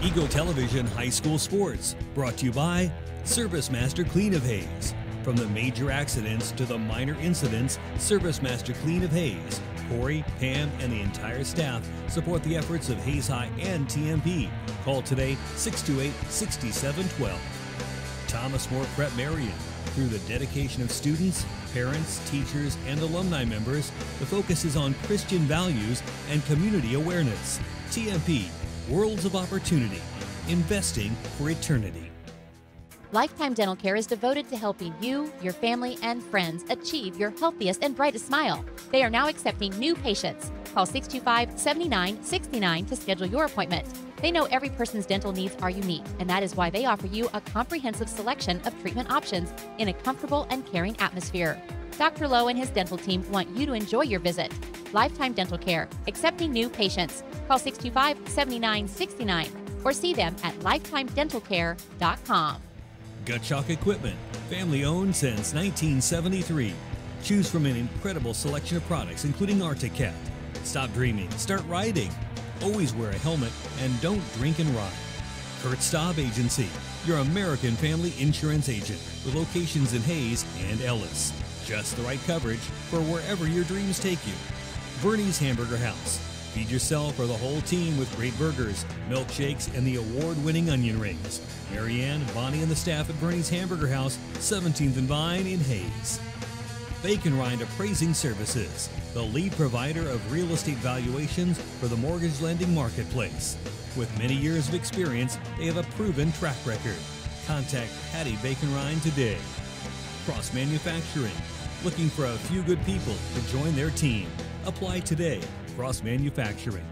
Eagle Television High School Sports, brought to you by Service Master Clean of Hayes. From the major accidents to the minor incidents, Service Master Clean of Hayes. Corey, Pam, and the entire staff support the efforts of Hayes High and TMP. Call today 628-6712. Thomas More Prep Marion. Through the dedication of students, parents, teachers, and alumni members, the focus is on Christian values and community awareness. TMP, Worlds of Opportunity, investing for eternity. Lifetime Dental Care is devoted to helping you, your family, and friends achieve your healthiest and brightest smile. They are now accepting new patients. Call 625-7969 to schedule your appointment. They know every person's dental needs are unique, and that is why they offer you a comprehensive selection of treatment options in a comfortable and caring atmosphere. Dr. Lowe and his dental team want you to enjoy your visit. Lifetime Dental Care, accepting new patients. Call 625-7969 or see them at lifetimedentalcare.com. Gut Shock Equipment, family owned since 1973. Choose from an incredible selection of products, including Arctic Cat. Stop dreaming, start riding. Always wear a helmet and don't drink and ride. Kurt Staub Agency, your American family insurance agent with locations in Hayes and Ellis. Just the right coverage for wherever your dreams take you. Bernie's Hamburger House. Feed yourself or the whole team with great burgers, milkshakes, and the award-winning onion rings. Marianne, Bonnie, and the staff at Bernie's Hamburger House, 17th and Vine in Hayes. Bacon Rind Appraising Services, the lead provider of real estate valuations for the mortgage lending marketplace. With many years of experience, they have a proven track record. Contact Patty Bacon Rind today. Cross Manufacturing, looking for a few good people to join their team. Apply today. Cross Manufacturing.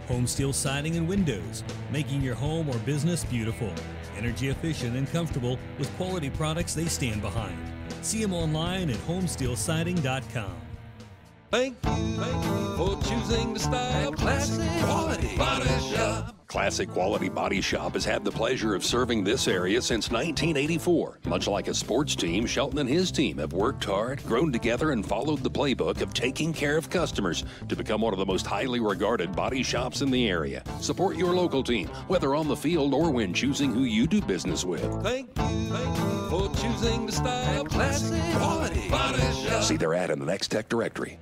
Home Steel Siding and Windows, making your home or business beautiful. Energy efficient and comfortable with quality products they stand behind. See them online at homesteelsiding.com. Thank you for choosing to style Classic Quality Body Shop. Classic Quality Body Shop has had the pleasure of serving this area since 1984. Much like a sports team, Shelton and his team have worked hard, grown together, and followed the playbook of taking care of customers to become one of the most highly regarded body shops in the area. Support your local team, whether on the field or when choosing who you do business with. Thank you for choosing to style Classic Quality Body Shop. See their ad in the Next Tech directory.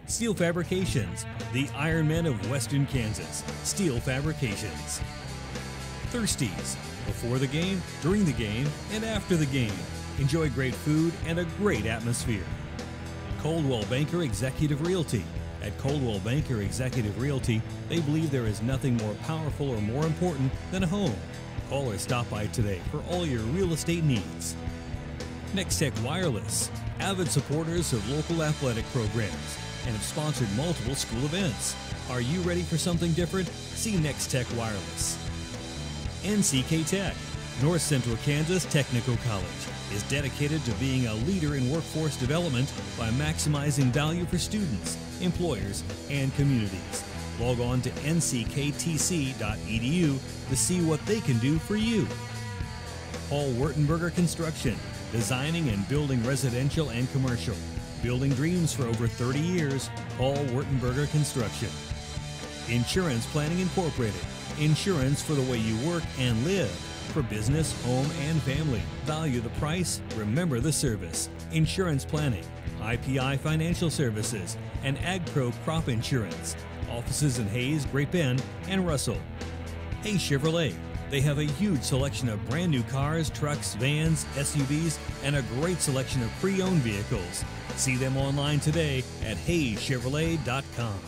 Steel Fabrications, the Iron Men of Western Kansas. Steel Fabrications. Thirsties, before the game, during the game, and after the game. Enjoy great food and a great atmosphere. Coldwell Banker Executive Realty. At Coldwell Banker Executive Realty, they believe there is nothing more powerful or more important than a home. Call or stop by today for all your real estate needs. Next Tech Wireless, avid supporters of local athletic programs, and have sponsored multiple school events. Are you ready for something different? See Next Tech Wireless. NCK Tech, North Central Kansas Technical College, is dedicated to being a leader in workforce development by maximizing value for students, employers, and communities. Log on to ncktc.edu to see what they can do for you. Paul Wertenberger Construction, designing and building residential and commercial. Building dreams for over 30 years, Paul Wertenberger Construction. Insurance Planning Incorporated, insurance for the way you work and live. For business, home, and family. Value the price, remember the service. Insurance Planning, IPI Financial Services, and AgPro Crop Insurance. Offices in Hayes, Great Bend, and Russell. Hayes Chevrolet. They have a huge selection of brand new cars, trucks, vans, SUVs, and a great selection of pre-owned vehicles. See them online today at HayesChevrolet.com.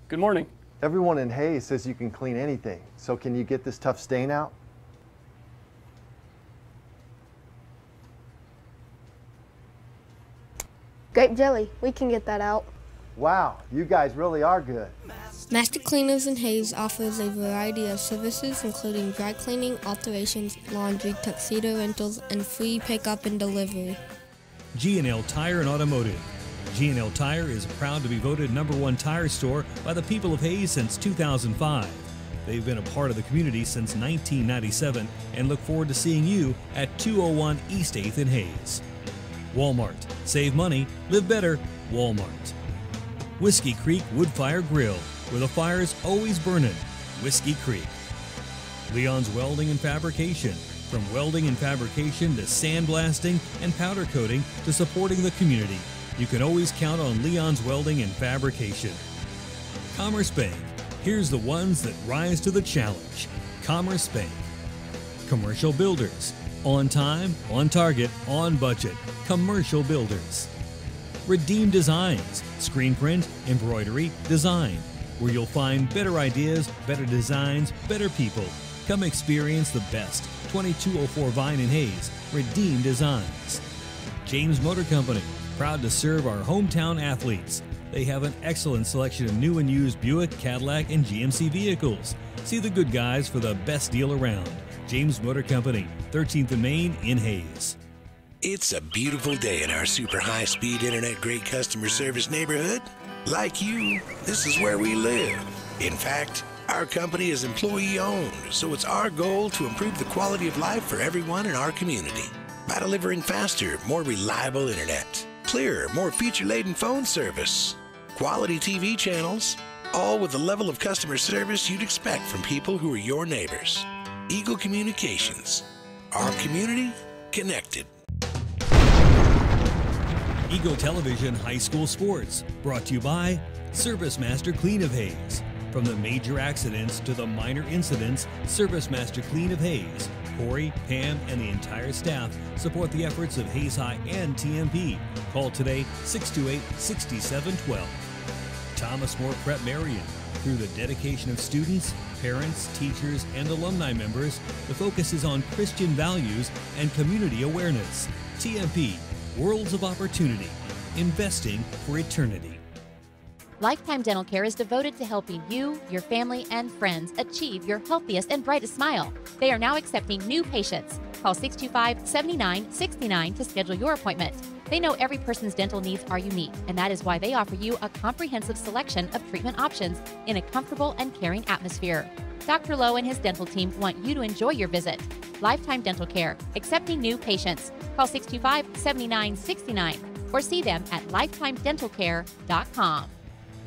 Good morning. Everyone in Hayes says you can clean anything, so can you get this tough stain out? Grape jelly, we can get that out. Wow, you guys really are good. Master Cleaners in Hayes offers a variety of services including dry cleaning, alterations, laundry, tuxedo rentals, and free pickup and delivery. G&L Tire and Automotive. G&L Tire is proud to be voted #1 tire store by the people of Hayes since 2005. They've been a part of the community since 1997 and look forward to seeing you at 201 East 8th in Hayes. Walmart. Save money, live better, Walmart. Whiskey Creek Wood Fire Grill, where the fire's always burning. Whiskey Creek. Leon's Welding and Fabrication. From welding and fabrication to sandblasting and powder coating to supporting the community, you can always count on Leon's Welding and Fabrication. Commerce Bank. Here's the ones that rise to the challenge. Commerce Bank. Commercial Builders. On time, on target, on budget. Commercial Builders. Redeem Designs. Screen print, embroidery, design. Where you'll find better ideas, better designs, better people. Come experience the best. 2204 Vine and Hayes. Redeem Designs. James Motor Company. Proud to serve our hometown athletes. They have an excellent selection of new and used Buick, Cadillac, and GMC vehicles. See the good guys for the best deal around. James Motor Company, 13th and Main in Hayes. It's a beautiful day in our super high-speed internet great customer service neighborhood. Like you, this is where we live. In fact, our company is employee-owned, so it's our goal to improve the quality of life for everyone in our community by delivering faster, more reliable internet, clearer, more feature-laden phone service, quality TV channels, all with the level of customer service you'd expect from people who are your neighbors. Eagle Communications. Our community connected. Eagle Television High School Sports, brought to you by Service Master Clean of Hayes. From the major accidents to the minor incidents, Service Master Clean of Hayes, Corey, Pam, and the entire staff support the efforts of Hayes High and TMP. Call today 628-6712. Thomas More Prep Marion. Through the dedication of students, parents, teachers, and alumni members, the focus is on Christian values and community awareness. TMP, Worlds of Opportunity, investing for eternity. Lifetime Dental Care is devoted to helping you, your family, and friends achieve your healthiest and brightest smile. They are now accepting new patients. Call 625-7969 to schedule your appointment. They know every person's dental needs are unique, and that is why they offer you a comprehensive selection of treatment options in a comfortable and caring atmosphere. Dr. Lowe and his dental team want you to enjoy your visit. Lifetime Dental Care, accepting new patients. Call 625-7969 or see them at lifetimedentalcare.com.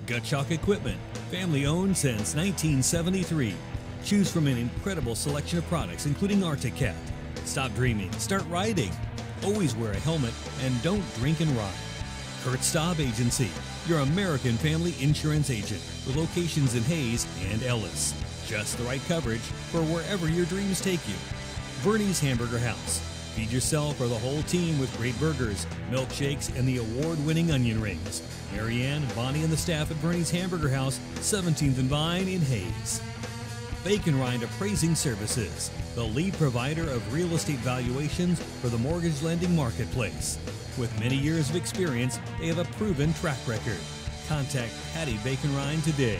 Gut Shock Equipment, family owned since 1973. Choose from an incredible selection of products, including ArcticCat. Stop dreaming, start riding. Always wear a helmet and don't drink and ride. Kurt Staub Agency, your American family insurance agent with locations in Hayes and Ellis. Just the right coverage for wherever your dreams take you. Bernie's Hamburger House. Feed yourself or the whole team with great burgers, milkshakes, and the award-winning onion rings. Marianne, Bonnie, and the staff at Bernie's Hamburger House, 17th and Vine in Hayes. Bacon Rind Appraising Services, the lead provider of real estate valuations for the mortgage lending marketplace. With many years of experience, they have a proven track record. Contact Patty Bacon Rind today.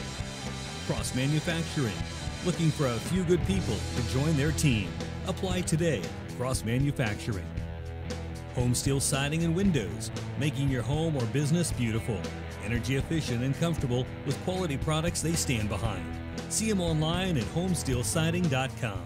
Cross Manufacturing, looking for a few good people to join their team. Apply today. Cross Manufacturing. Home Steel Siding and Windows, making your home or business beautiful. Energy efficient and comfortable with quality products they stand behind. See them online at homesteelsiding.com.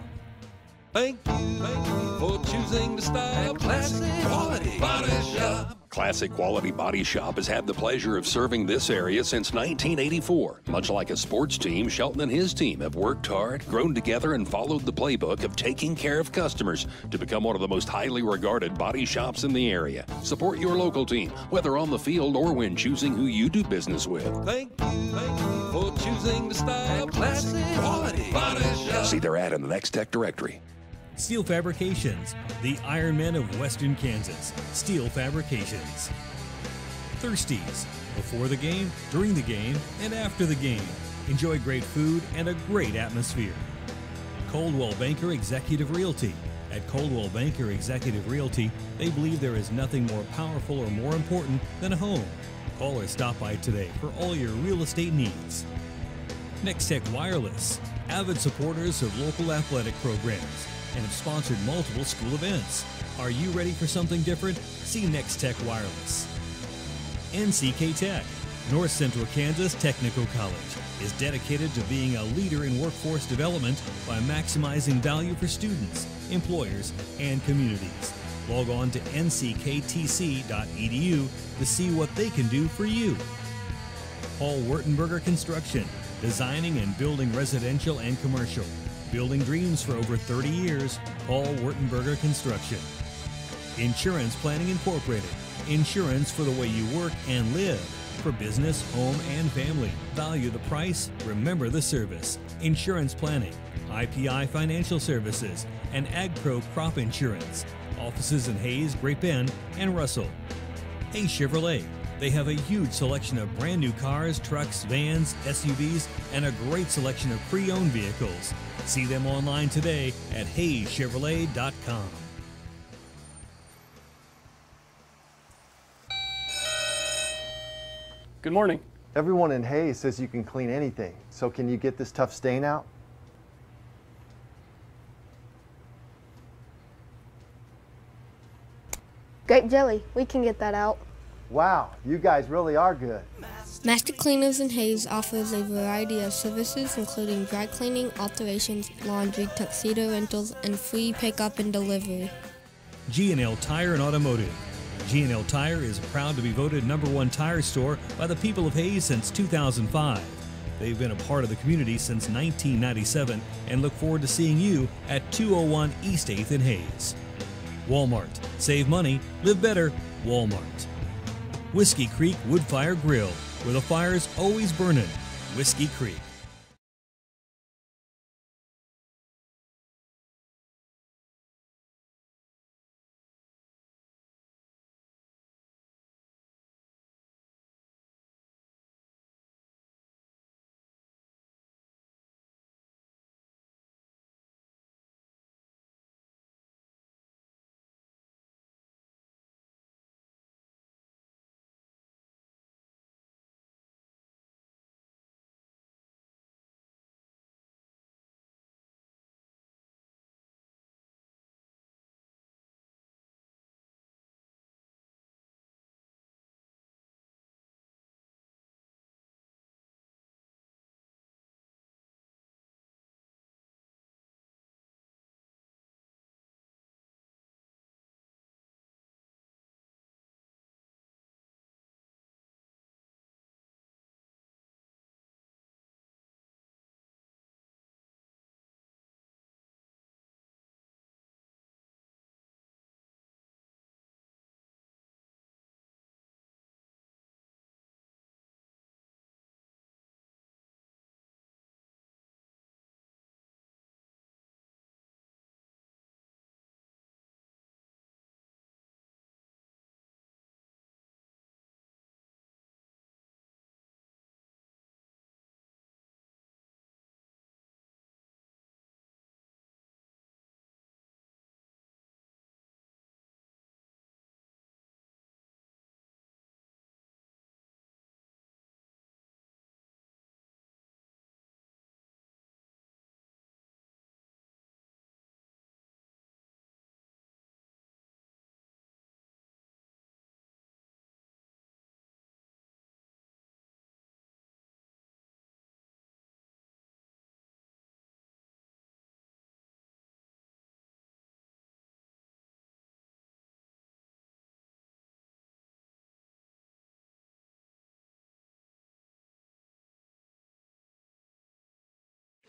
Thank you for choosing the style Classic Quality Body Shop. Classic Quality Body Shop has had the pleasure of serving this area since 1984. Much like a sports team, Shelton and his team have worked hard, grown together, and followed the playbook of taking care of customers to become one of the most highly regarded body shops in the area. Support your local team, whether on the field or when choosing who you do business with. Thank you for choosing the style Classic Quality Body Shop. See their ad in the Next Tech directory. Steel Fabrications, the Iron Men of Western Kansas. Steel Fabrications. Thirsties, before the game, during the game, and after the game. Enjoy great food and a great atmosphere. Coldwell Banker Executive Realty. At Coldwell Banker Executive Realty, they believe there is nothing more powerful or more important than a home. Call or stop by today for all your real estate needs. Nextech Wireless, avid supporters of local athletic programs, and have sponsored multiple school events. Are you ready for something different? See Nextech Wireless. NCK Tech, North Central Kansas Technical College, is dedicated to being a leader in workforce development by maximizing value for students, employers, and communities. Log on to nckTC.edu to see what they can do for you. Paul Wurtenberger Construction, designing and building residential and commercial. Building dreams for over 30 years, Paul Wurtenberger Construction. Insurance Planning Incorporated, insurance for the way you work and live. For business, home, and family. Value the price, remember the service. Insurance Planning, IPI Financial Services, and AgPro Crop Insurance. Offices in Hayes, Great Bend, and Russell. Hayes Chevrolet. They have a huge selection of brand new cars, trucks, vans, SUVs, and a great selection of pre-owned vehicles. See them online today at HayesChevrolet.com. Good morning. Everyone in Hayes says you can clean anything. So can you get this tough stain out? Grape jelly, we can get that out. Wow, you guys really are good. Master Cleaners in Hayes offers a variety of services including dry cleaning, alterations, laundry, tuxedo rentals, and free pickup and delivery. G&L Tire and Automotive. G&L Tire is proud to be voted #1 tire store by the people of Hayes since 2005. They've been a part of the community since 1997 and look forward to seeing you at 201 East 8th in Hayes. Walmart. Save money, live better, Walmart. Whiskey Creek Wood Fire Grill, where the fire's always burning. Whiskey Creek.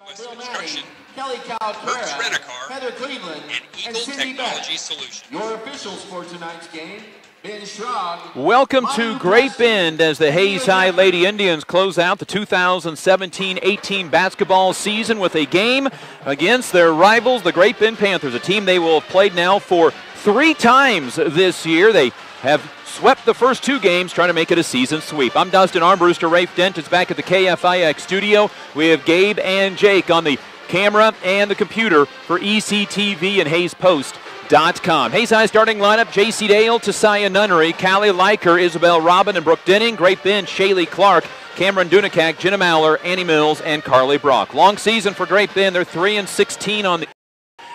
Construction, Merck's Rent-A-Car, Heather Cleveland, and Eagle Technology Solutions. Your officials for tonight's game, Ben Schrog. Welcome to Great Bend as the Hayes High Lady Indians close out the 2017-18 basketball season with a game against their rivals, the Great Bend Panthers, a team they will have played now for 3 times this year. They have swept the first 2 games, trying to make it a season sweep. I'm Dustin Armbruster. Rafe Dent is back at the KFIX studio. We have Gabe and Jake on the camera and the computer for ECTV and HayesPost.com. Hayes High starting lineup: J.C. Dale, Tasiah Nunnery, Callie Leiker, Isabel Robin, and Brooke Denning. Great Bend, Shaylee Clark, Cameron Dunikak, Jenna Mallor, Annie Mills, and Carly Brock. Long season for Great Bend. They're 3-16 on the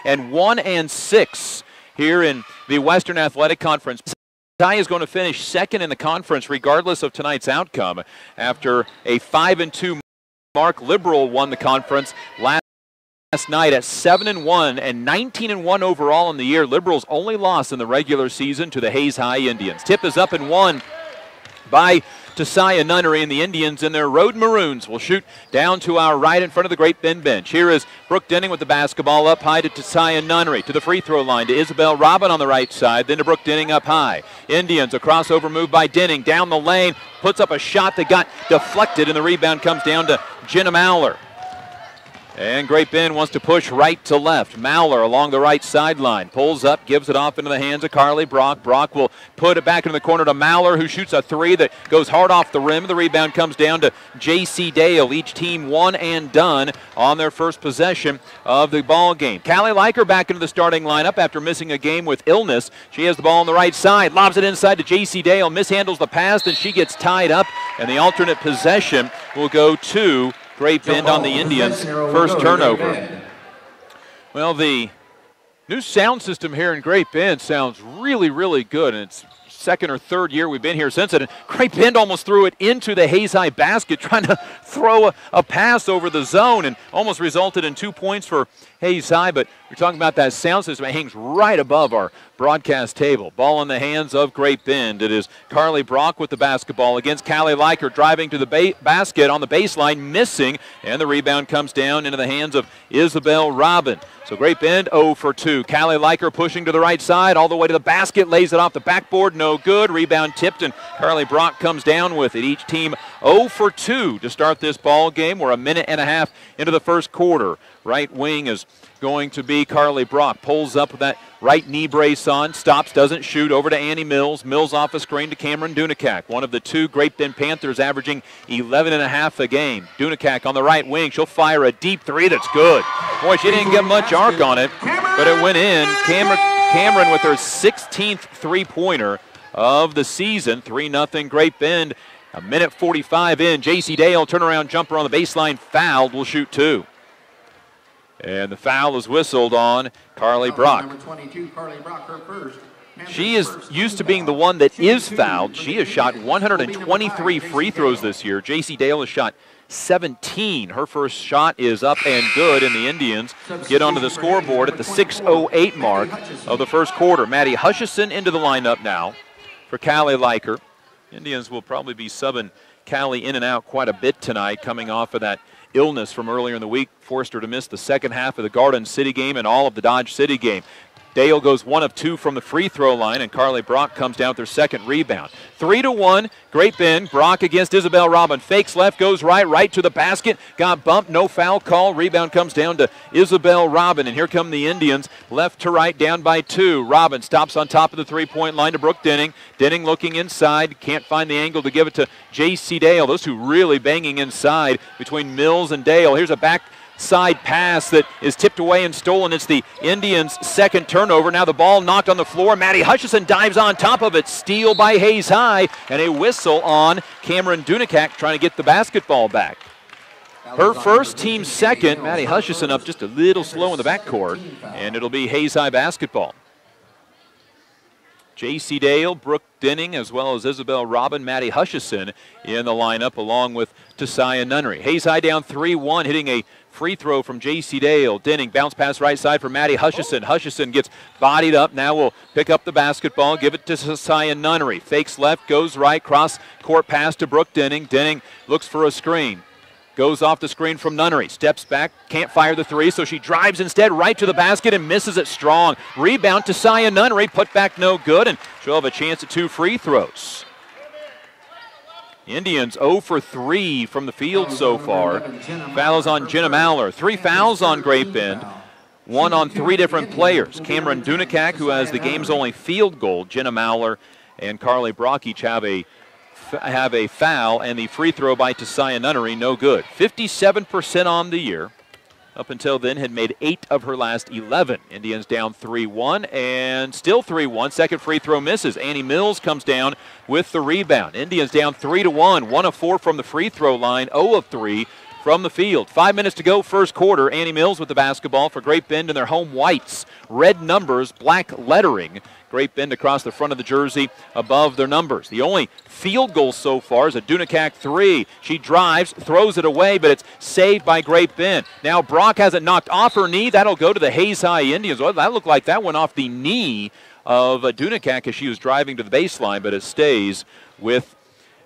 and 1-6 here in the Western Athletic Conference. Ty is going to finish second in the conference regardless of tonight's outcome. After a 5-2 mark, Liberal won the conference last night at 7-1 and 19-1 overall in the year. Liberal's only loss in the regular season to the Hayes High Indians. Tip is up and won by Tesiah Nunnery, and the Indians in their road maroons will shoot down to our right in front of the Great Bend bench. Here is Brooke Denning with the basketball up high to Tesiah Nunnery, to the free throw line to Isabel Robin on the right side, then to Brooke Denning up high. Indians, a crossover move by Denning, down the lane, puts up a shot that got deflected, and the rebound comes down to Jenna Mauler. And Great Bend wants to push right to left. Mauler along the right sideline. Pulls up, gives it off into the hands of Carly Brock. Brock will put it back into the corner to Mauler, who shoots a three that goes hard off the rim. The rebound comes down to J.C. Dale. Each team one and done on their first possession of the ball game. Callie Liker back into the starting lineup after missing a game with illness. She has the ball on the right side. Lobs it inside to J.C. Dale. Mishandles the pass, then she gets tied up. And the alternate possession will go to Great Bend on the Indians' first turnover. Well, the new sound system here in Great Bend sounds really, really good, and it's second or third year we've been here since it. And Great Bend almost threw it into the Hayes High basket, trying to throw a pass over the zone, and almost resulted in 2 points for Hayes High. But we're talking about that sound system. It hangs right above our broadcast table. Ball in the hands of Great Bend. It is Carly Brock with the basketball against Callie Liker, driving to the basket on the baseline, missing, and the rebound comes down into the hands of Isabel Robin. So Great Bend 0 for 2. Callie Liker pushing to the right side, all the way to the basket, lays it off the backboard, no good. Rebound tipped, and Carly Brock comes down with it. Each team 0 for 2 to start this ball game. We're a minute and a half into the first quarter. Right wing is going to be Carly Brock. Pulls up with that right knee brace on, stops, doesn't shoot, over to Annie Mills. Mills off a screen to Cameron Dunakak. One of the two Great Bend Panthers averaging 11.5 a game. Dunakak on the right wing. She'll fire a deep three that's good. Boy, she didn't get much arc on it, but it went in. Cameron with her 16th three-pointer of the season. 3-0 Great Bend. A minute 45 in. J.C. Dale, turnaround jumper on the baseline, fouled, will shoot two. And the foul is whistled on Carly Brock. Number 22, Carly Brock, her first. She is used to being the one that is fouled. She has shot 123 free throws this year. J.C. Dale has shot 17. Her first shot is up and good, and the Indians get onto the scoreboard at the 6:08 mark of the first quarter. Maddie Hutchison into the lineup now for Callie Liker. Indians will probably be subbing Callie in and out quite a bit tonight, coming off of that illness from earlier in the week, forced her to miss the second half of the Garden City game and all of the Dodge City game. Dale goes 1 of 2 from the free throw line, and Carly Brock comes down with their second rebound. 3-1, Great Bend. Brock against Isabel Robin. Fakes left, goes right to the basket. Got bumped, no foul call. Rebound comes down to Isabel Robin, and here come the Indians, left to right, down by 2. Robin stops on top of the three-point line to Brooke Denning. Denning looking inside, can't find the angle to give it to J.C. Dale. Those two really banging inside between Mills and Dale. Here's a backside pass that is tipped away and stolen. It's the Indians' second turnover. Now the ball knocked on the floor. Maddie Hutchison dives on top of it. Steal by Hayes High, and a whistle on Cameron Dunakak trying to get the basketball back. Her first, team second. Maddie Hutchison up just a little slow in the backcourt, and it'll be Hayes High basketball. J.C. Dale, Brooke Denning, as well as Isabel Robin, Maddie Hutchison in the lineup, along with Tesiah Nunnery. Hayes High down 3-1, hitting a free throw from J.C. Dale. Denning, bounce pass right side for Maddie Hutchison. Hutchison gets bodied up. Now will pick up the basketball, give it to Tesiah Nunnery. Fakes left, goes right, cross court pass to Brooke Denning. Denning looks for a screen. Goes off the screen from Nunnery. Steps back, can't fire the three, so she drives instead right to the basket and misses it strong. Rebound to Tesiah Nunnery, put back no good, and she'll have a chance at 2 free throws. Indians 0 for 3 from the field so far. Fouls on Jenna Mauler. 3 fouls on Great Bend. 1 on 3 different players. Cameron Dunakak, who has the game's only field goal. Jenna Mauler and Carly Brock each have a foul, and the free throw by Tesiah Nunnery, no good. 57% on the year. Up until then, had made 8 of her last 11. Indians down 3-1, and still 3-1. Second free throw misses. Annie Mills comes down with the rebound. Indians down 3-1. 1 of 4 from the free throw line, 0 of 3 from the field. 5 minutes to go, first quarter. Annie Mills with the basketball for Great Bend in their home whites. Red numbers, black lettering. Great Bend across the front of the jersey above their numbers. The only field goal so far is a Dunakak 3. She drives, throws it away, but it's saved by Great Bend. Now Brock has it knocked off her knee. That'll go to the Hayes High Indians. Well, that looked like that went off the knee of Dunakak as she was driving to the baseline, but it stays with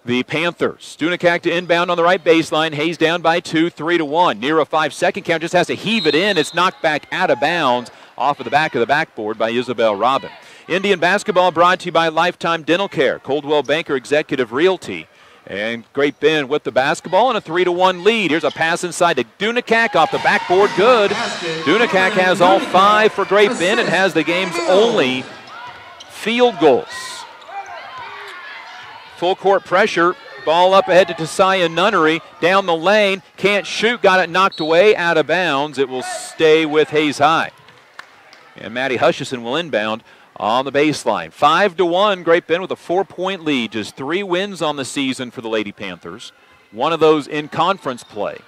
the Panthers. Dunakak to inbound on the right baseline. Hayes down by 2, 3-1. Near a 5-second count, just has to heave it in. It's knocked back out of bounds off of the back of the backboard by Isabel Robin. Indian basketball brought to you by Lifetime Dental Care, Coldwell Banker Executive Realty. And Great Bend with the basketball and a 3-1 lead. Here's a pass inside to Dunakak off the backboard. Good. Dunakak has all 5 for Great Bend and has the game's only field goals. Full court pressure. Ball up ahead to Tessia Nunnery. Down the lane. Can't shoot. Got it knocked away out of bounds. It will stay with Hayes High. And Maddie Hutchison will inbound on the baseline. 5-1, Great Bend with a 4-point lead. Just 3 wins on the season for the Lady Panthers. One of those in conference play.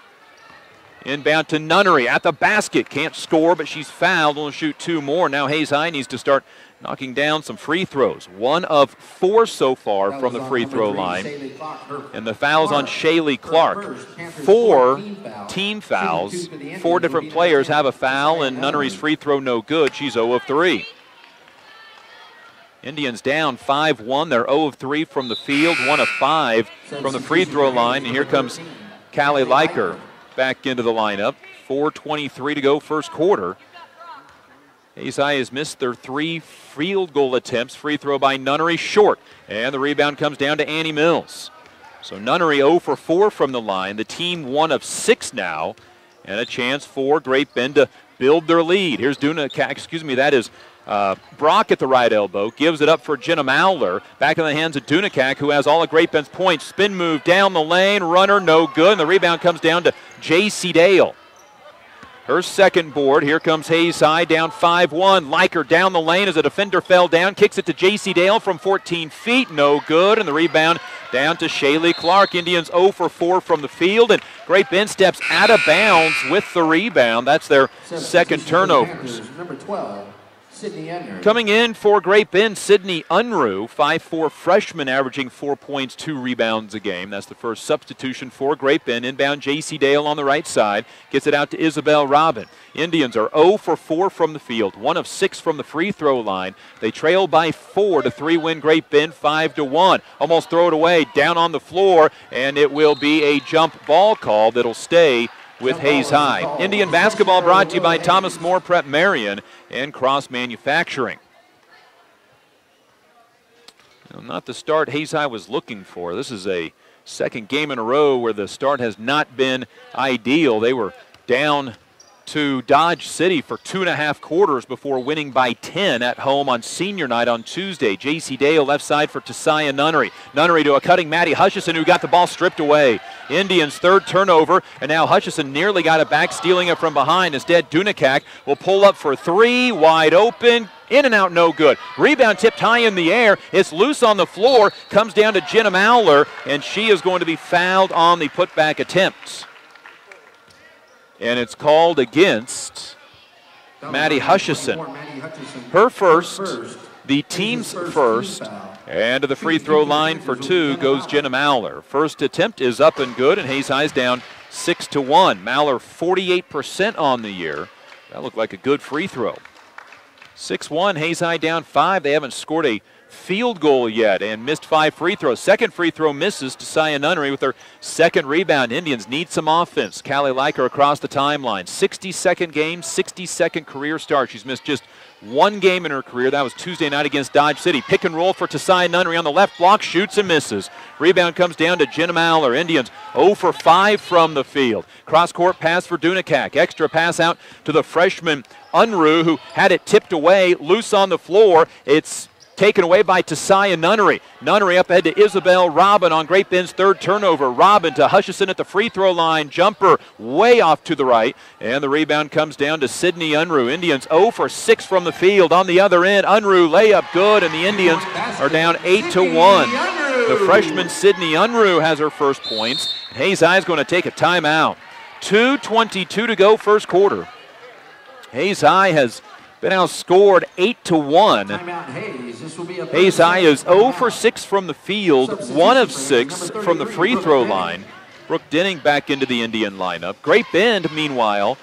Inbound to Nunnery at the basket. Can't score, but she's fouled. Will shoot 2 more. Now Hayes High needs to start knocking down some free throws. 1 of 4 so far from the free throw line. And the foul's on Shaylee Clark. 4 team fouls. 4 different players have a foul, and Nunnery's free throw no good. She's 0 of 3. Indians down 5-1. They're 0 of 3 from the field, 1 of 5 from the free throw line. And here comes Callie Leiker back into the lineup. 4:23 to go first quarter. Hayes High has missed their 3 field goal attempts. Free throw by Nunnery short. And the rebound comes down to Annie Mills. So Nunnery 0 for 4 from the line. The team 1 of 6 now. And a chance for Great Bend to build their lead. Here's that is Brock at the right elbow, gives it up for Jenna Mowler. Back in the hands of Dunakak, who has all of Great Bend's points. Spin move down the lane, runner no good, and the rebound comes down to J.C. Dale. Her second board. Here comes Hayes High down 5-1. Leiker down the lane as a defender fell down. Kicks it to J.C. Dale from 14 feet. No good, and the rebound down to Shaylee Clark. Indians 0 for 4 from the field, and Great Bend steps out of bounds with the rebound. That's their second turnovers. Number 12. Coming in for Great Bend, Sydney Unruh, 5'4" freshman, averaging 4 points, 2 rebounds a game. That's the first substitution for Great Bend. Inbound J.C. Dale on the right side. Gets it out to Isabel Robin. Indians are 0 for 4 from the field, 1 of 6 from the free throw line. They trail by 4 to 3-win Great Bend, 5-1. Almost throw it away, down on the floor, and it will be a jump ball call that'll stay with Hayes High. Indian basketball brought to you by Thomas More Prep Marion and Cross Manufacturing. Not the start Hayes High was looking for. This is a second game in a row where the start has not been ideal. They were down to Dodge City for 2.5 quarters before winning by 10 at home on senior night on Tuesday. J.C. Dale left side for Tessia Nunnery. Nunnery to a cutting Maddie Hutchison, who got the ball stripped away. Indians' third turnover, and now Hutchison nearly got it back, stealing it from behind. Instead, Dunakak will pull up for 3, wide open. In and out, no good. Rebound tipped high in the air. It's loose on the floor. Comes down to Jenna Mowler, and she is going to be fouled on the putback attempt. And it's called against Maddie Hutchison. Her first, the team's first, and to the free throw line for 2 goes Jenna Mowler. First attempt is up and good, and Hayes High's down 6-1. Mowler 48% on the year. That looked like a good free throw. 6-1, Hayes High down 5. They haven't scored a field goal yet and missed 5 free throws. Second free throw misses to Tessia Nunnery with her second rebound. Indians need some offense. Callie Leiker across the timeline. 62nd game, 62nd career start. She's missed just 1 game in her career. That was Tuesday night against Dodge City. Pick and roll for Tessia Nunnery on the left block. Shoots and misses. Rebound comes down to Jenna Mowler. Indians 0 for 5 from the field. Cross-court pass for Dunakak. Extra pass out to the freshman Unruh, who had it tipped away. Loose on the floor. It's taken away by Tessia Nunnery. Nunnery up ahead to Isabel Robin on Great Bend's third turnover. Robin to Hutchison at the free throw line. Jumper way off to the right. And the rebound comes down to Sydney Unruh. Indians 0 for 6 from the field. On the other end, Unruh layup good, and the Indians are down 8-1. The freshman Sydney Unruh has her first points. Hayes High is going to take a timeout. 2:22 to go first quarter. Hayes High has been outscored 8-1. Hayes High is 0 for 6 from the field, 1 of 6 from the free throw line. Brooke Denning back into the Indian lineup. Great Bend, meanwhile,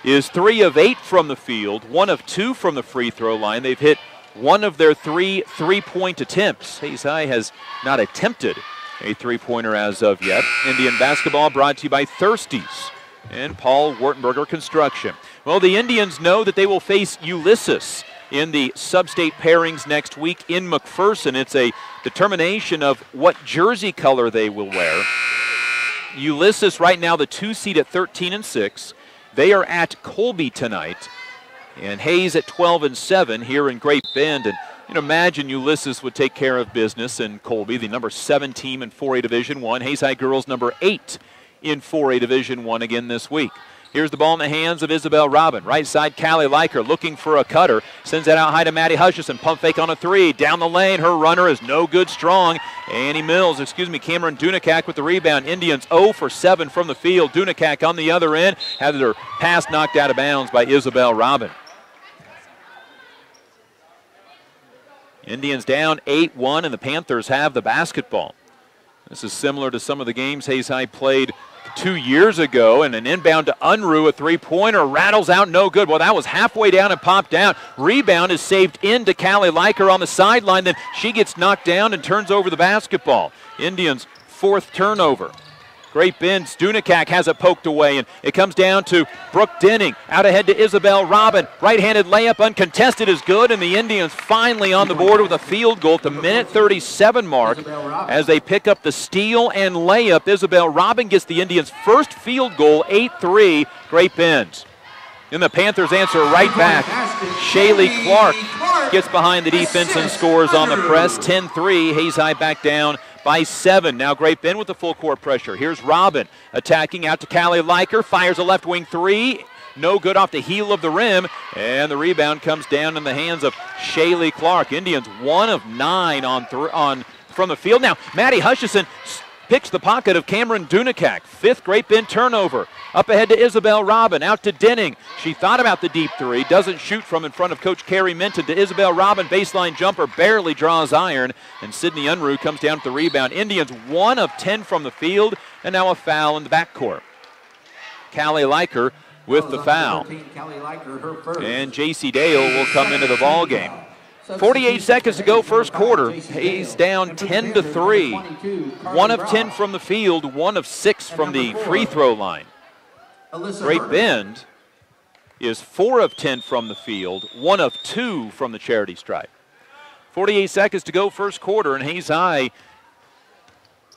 is 3 of 8 from the field, 1 of 2 from the free throw line. They've hit 1 of their 3 3-point attempts. Hayes High has not attempted a three-pointer as of yet. Indian basketball brought to you by Thirsties and Paul Wartenberger Construction. Well, the Indians know that they will face Ulysses in the sub-state pairings next week in McPherson. It's a determination of what jersey color they will wear. Ulysses right now the 2 seed at 13-6. They are at Colby tonight. And Hayes at 12-7 here in Great Bend. And you know, imagine Ulysses would take care of business in Colby, the number 7 team in 4A Division I. Hayes High girls number 8 in 4A Division I again this week. Here's the ball in the hands of Isabel Robin. Right side, Callie Leiker looking for a cutter. Sends that out high to Maddie Hutchison. Pump fake on a 3. Down the lane, her runner is no good strong. Cameron Dunikak with the rebound. Indians 0 for 7 from the field. Dunikak on the other end has her pass knocked out of bounds by Isabel Robin. Indians down 8-1, and the Panthers have the basketball. This is similar to some of the games Hayes High played 2 years ago, and an inbound to Unruh, a three-pointer, rattles out, no good. Well, that was halfway down and popped out. Rebound is saved into Callie Leiker on the sideline, then she gets knocked down and turns over the basketball. Indians' 4th turnover. Great Bend, Dunikak has it poked away, and it comes down to Brooke Denning. Out ahead to Isabel Robin. Right-handed layup, uncontested, is good, and the Indians finally on the board with a field goal at the minute 37 mark as they pick up the steal and layup. Isabel Robin gets the Indians' first field goal, 8-3, Great Bend. And the Panthers answer right back. Shaylee Clark gets behind the defense and scores on the press, 10-3. Hayes High back down by 7. Now Great Bend with the full court pressure. Here's Robin attacking out to Callie Leiker. Fires a left wing 3. No good off the heel of the rim. And the rebound comes down in the hands of Shaylee Clark. Indians 1 of 9 from the field. Now Maddie Hutchison picks the pocket of Cameron Dunikak. 5th Great Bend turnover. Up ahead to Isabel Robin, out to Denning. She thought about the deep 3, doesn't shoot from in front of Coach Carrie Minton to Isabel Robin. Baseline jumper, barely draws iron. And Sydney Unruh comes down with the rebound. Indians 1 of 10 from the field, and now a foul in the backcourt. Callie Leiker with the foul. And J.C. Dale will come into the ball game. 48 seconds to go, first quarter. Hayes down 10-3. 1 of 10 from the field, 1 of 6 from the free throw line. Great Bend is 4 of 10 from the field, 1 of 2 from the charity stripe. 48 seconds to go, first quarter, and Hayes High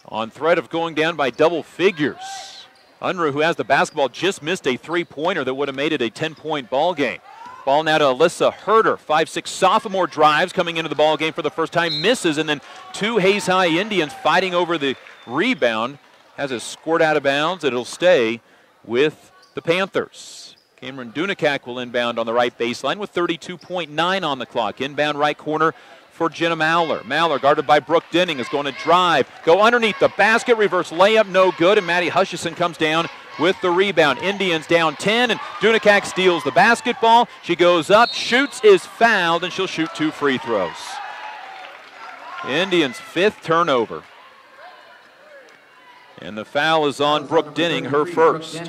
on threat of going down by double figures. Unruh, who has the basketball, just missed a three-pointer that would have made it a 10-point ball game. Ball now to Alyssa Herder, 5'6" sophomore, drives, coming into the ball game for the first time, misses, and then 2 Hayes High Indians fighting over the rebound. Has it squirt out of bounds. It'll stay with the Panthers. Cameron Dunikak will inbound on the right baseline with 32.9 on the clock. Inbound right corner for Jenna Mauler. Mauler, guarded by Brooke Denning, is going to drive, go underneath the basket, reverse layup, no good, and Maddie Hutchison comes down with the rebound. Indians down 10, and Dunikak steals the basketball. She goes up, shoots, is fouled, and she'll shoot 2 free throws. Indians' 5th turnover. And the foul is on Brooke Denning, her first.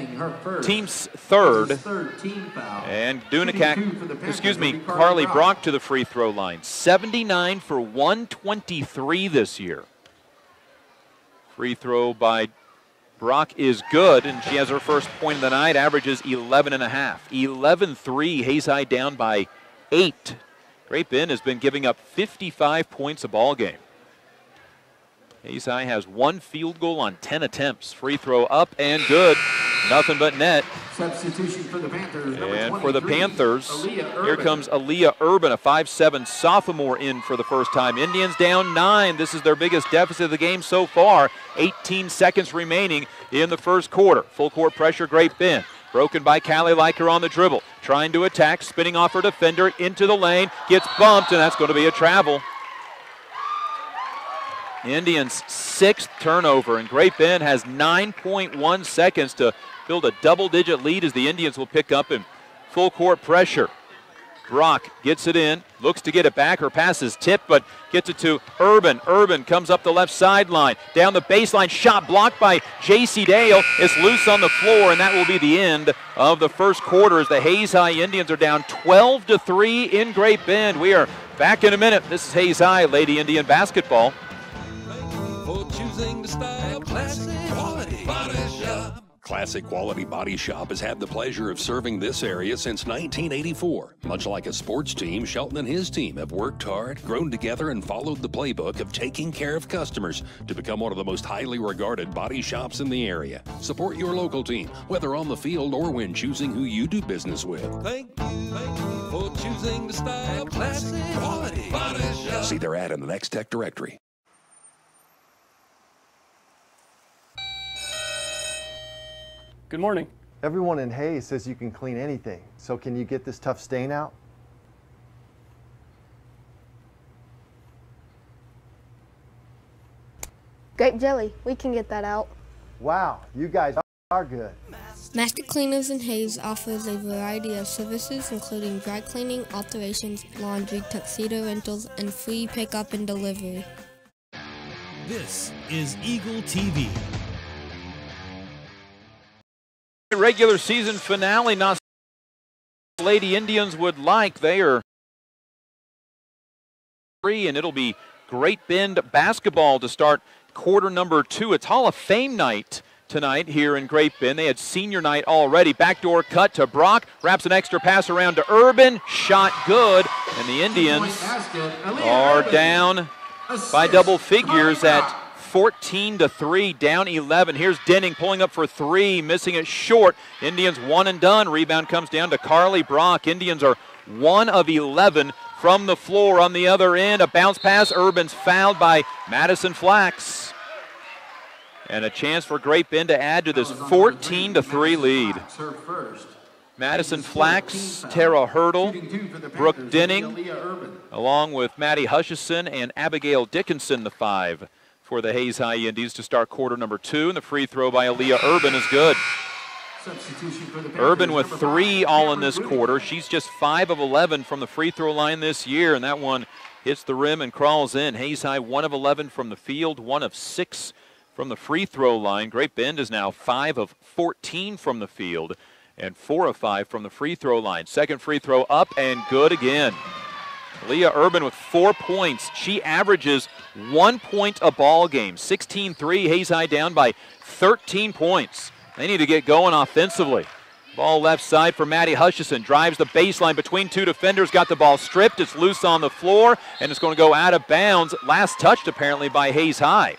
Team's 3rd. And Carly Brock to the free throw line. 79 for 123 this year. Free throw by Brock is good, and she has her first point of the night, averages 11.5. 11-3, Hayes High down by 8. Great Bend has been giving up 55 points a ball game. Hayes High has 1 field goal on 10 attempts. Free throw up and good. Nothing but net. Substitution for the Panthers. And for the Panthers, here comes Aaliyah Urban, a 5'7" sophomore, in for the first time. Indians down 9. This is their biggest deficit of the game so far. 18 seconds remaining in the first quarter. Full court pressure, Great Bend. Broken by Callie Leiker on the dribble. Trying to attack, spinning off her defender into the lane. Gets bumped, and that's going to be a travel. Indians' 6th turnover, and Great Bend has 9.1 seconds to build a double-digit lead as the Indians will pick up in full court pressure. Brock gets it in, looks to get it back. Her pass is tipped, but gets it to Urban. Urban comes up the left sideline. Down the baseline, shot blocked by J.C. Dale. It's loose on the floor, and that will be the end of the first quarter as the Hayes High Indians are down 12-3 in Great Bend. We are back in a minute. This is Hayes High Lady Indian basketball. choosing the style. Classic quality body shop. Classic Quality Body Shop has had the pleasure of serving this area since 1984. Much like a sports team, Shelton and his team have worked hard, grown together, and followed the playbook of taking care of customers to become one of the most highly regarded body shops in the area. Support your local team, whether on the field or when choosing who you do business with. Thank you for choosing the style. Classic quality body shop. See their ad in the Next Tech directory. Good morning. Everyone in Hayes says you can clean anything. So can you get this tough stain out? Grape jelly, we can get that out. Wow, you guys are good. Master Cleaners in Hayes offers a variety of services including dry cleaning, alterations, laundry, tuxedo rentals, and free pickup and delivery. This is Eagle TV. Regular season finale, not Lady Indians would like. They are 3, and it'll be Great Bend basketball to start quarter number 2. It's Hall of Fame night tonight here in Great Bend. They had senior night already. Backdoor cut to Brock, wraps an extra pass around to Urban, shot good, and the Indians are down by double figures at 14-3, down 11. Here's Denning pulling up for 3, missing it short. Indians 1 and done. Rebound comes down to Carly Brock. Indians are 1 of 11 from the floor on the other end. A bounce pass. Urban's fouled by Madison Flax. And a chance for Great Bend to add to this 14-3 lead. Madison Flax, Tara Hurdle, Brooke Denning, along with Maddie Hutchison and Abigail Dickinson, the 5 for the Hayes High Indies to start quarter number 2. And the free throw by Aaliyah Urban is good. Urban with 3 all in this quarter. She's just 5 of 11 from the free throw line this year, and that one hits the rim and crawls in. Hayes High 1 of 11 from the field, 1 of 6 from the free throw line. Great Bend is now 5 of 14 from the field and 4 of 5 from the free throw line. Second free throw up and good again. Leah Urban with 4 points. She averages 1 point a ball game. 16-3, Hayes High down by 13 points. They need to get going offensively. Ball left side for Maddie Hutchison. Drives the baseline between 2 defenders. Got the ball stripped. It's loose on the floor, and it's going to go out of bounds. Last touched apparently by Hayes High.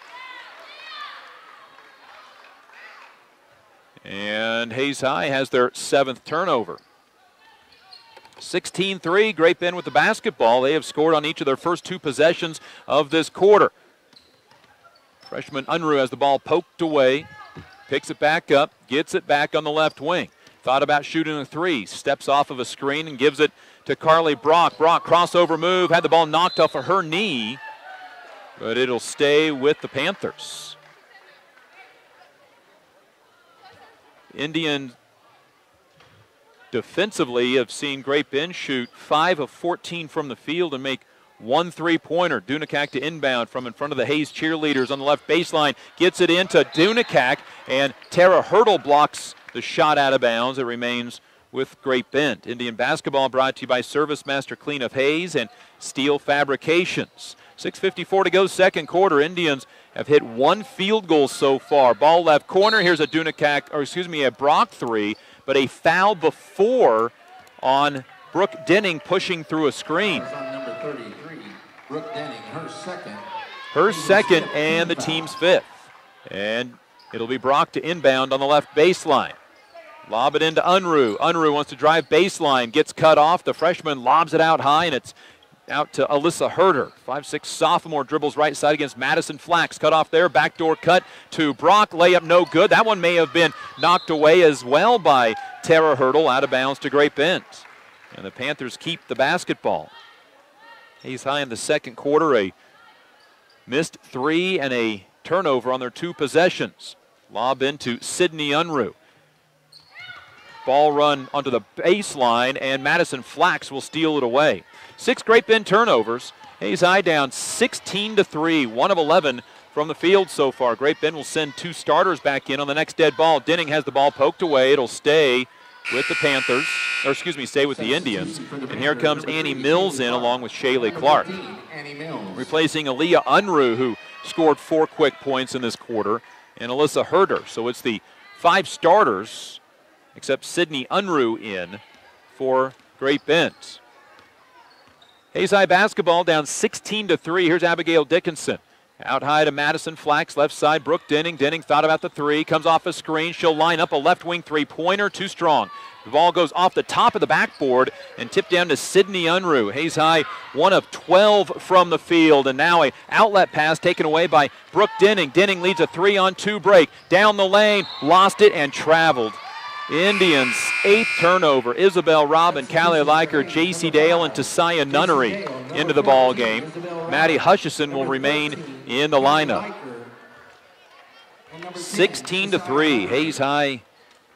And Hayes High has their 7th turnover. 16-3, Great Bend with the basketball. They have scored on each of their first 2 possessions of this quarter. Freshman Unruh has the ball poked away, picks it back up, gets it back on the left wing. Thought about shooting a 3, steps off of a screen and gives it to Carly Brock. Brock crossover move, had the ball knocked off of her knee, but it'll stay with the Panthers. Indian defensively have seen Great Bend shoot 5 of 14 from the field and make 1 3-pointer. Dunakak to inbound from in front of the Hayes cheerleaders on the left baseline. Gets it into Dunakak, and Tara Hurdle blocks the shot out of bounds. It remains with Great Bend. Indian basketball brought to you by Service Master Clean of Hayes and Steel Fabrications. 6:54 to go, second quarter. Indians have hit 1 field goal so far. Ball left corner. Here's a a Brock 3. But a foul before on Brooke Denning pushing through a screen. Number 33, Brooke Denning, her second and the team's 5th. And it'll be Brock to inbound on the left baseline. Lob it into Unruh. Unruh wants to drive baseline, gets cut off. The freshman lobs it out high, and it's out to Alyssa Herder. 5'6" sophomore dribbles right side against Madison Flax. Cut off there, backdoor cut to Brock. Layup no good. That one may have been knocked away as well by Tara Hurdle, out of bounds to Great Bend. And the Panthers keep the basketball. Hayes High in the second quarter, a missed 3 and a turnover on their 2 possessions. Lob into Sydney Unruh. Ball run onto the baseline, and Madison Flax will steal it away. 6 Great Bend turnovers. Hayes High down 16-3, 1 of 11 from the field so far. Great Bend will send 2 starters back in on the next dead ball. Denning has the ball poked away. It'll stay with the Panthers, stay with the Indians. And here comes Annie Mills in along with Shaylee Clark. Replacing Aaliyah Unruh, who scored 4 quick points in this quarter, and Alyssa Herder. So it's the 5 starters, except Sydney Unruh in for Great Bend. Hayes High basketball down 16-3. Here's Abigail Dickinson. Out high to Madison Flax, left side, Brooke Denning. Denning thought about the 3, comes off a screen. She'll line up a left wing 3-pointer, too strong. The ball goes off the top of the backboard and tipped down to Sydney Unruh. Hayes High, 1 of 12 from the field, and now a outlet pass taken away by Brooke Denning. Denning leads a 3-on-2 break. Down the lane, lost it and traveled. Indians, 8th turnover. Isabel Robin, Callie Leiker, J.C. Dale, and Tasaya Nunnery into the ball game. Maddie Hutchison will remain in the lineup. 16-3. Hayes High,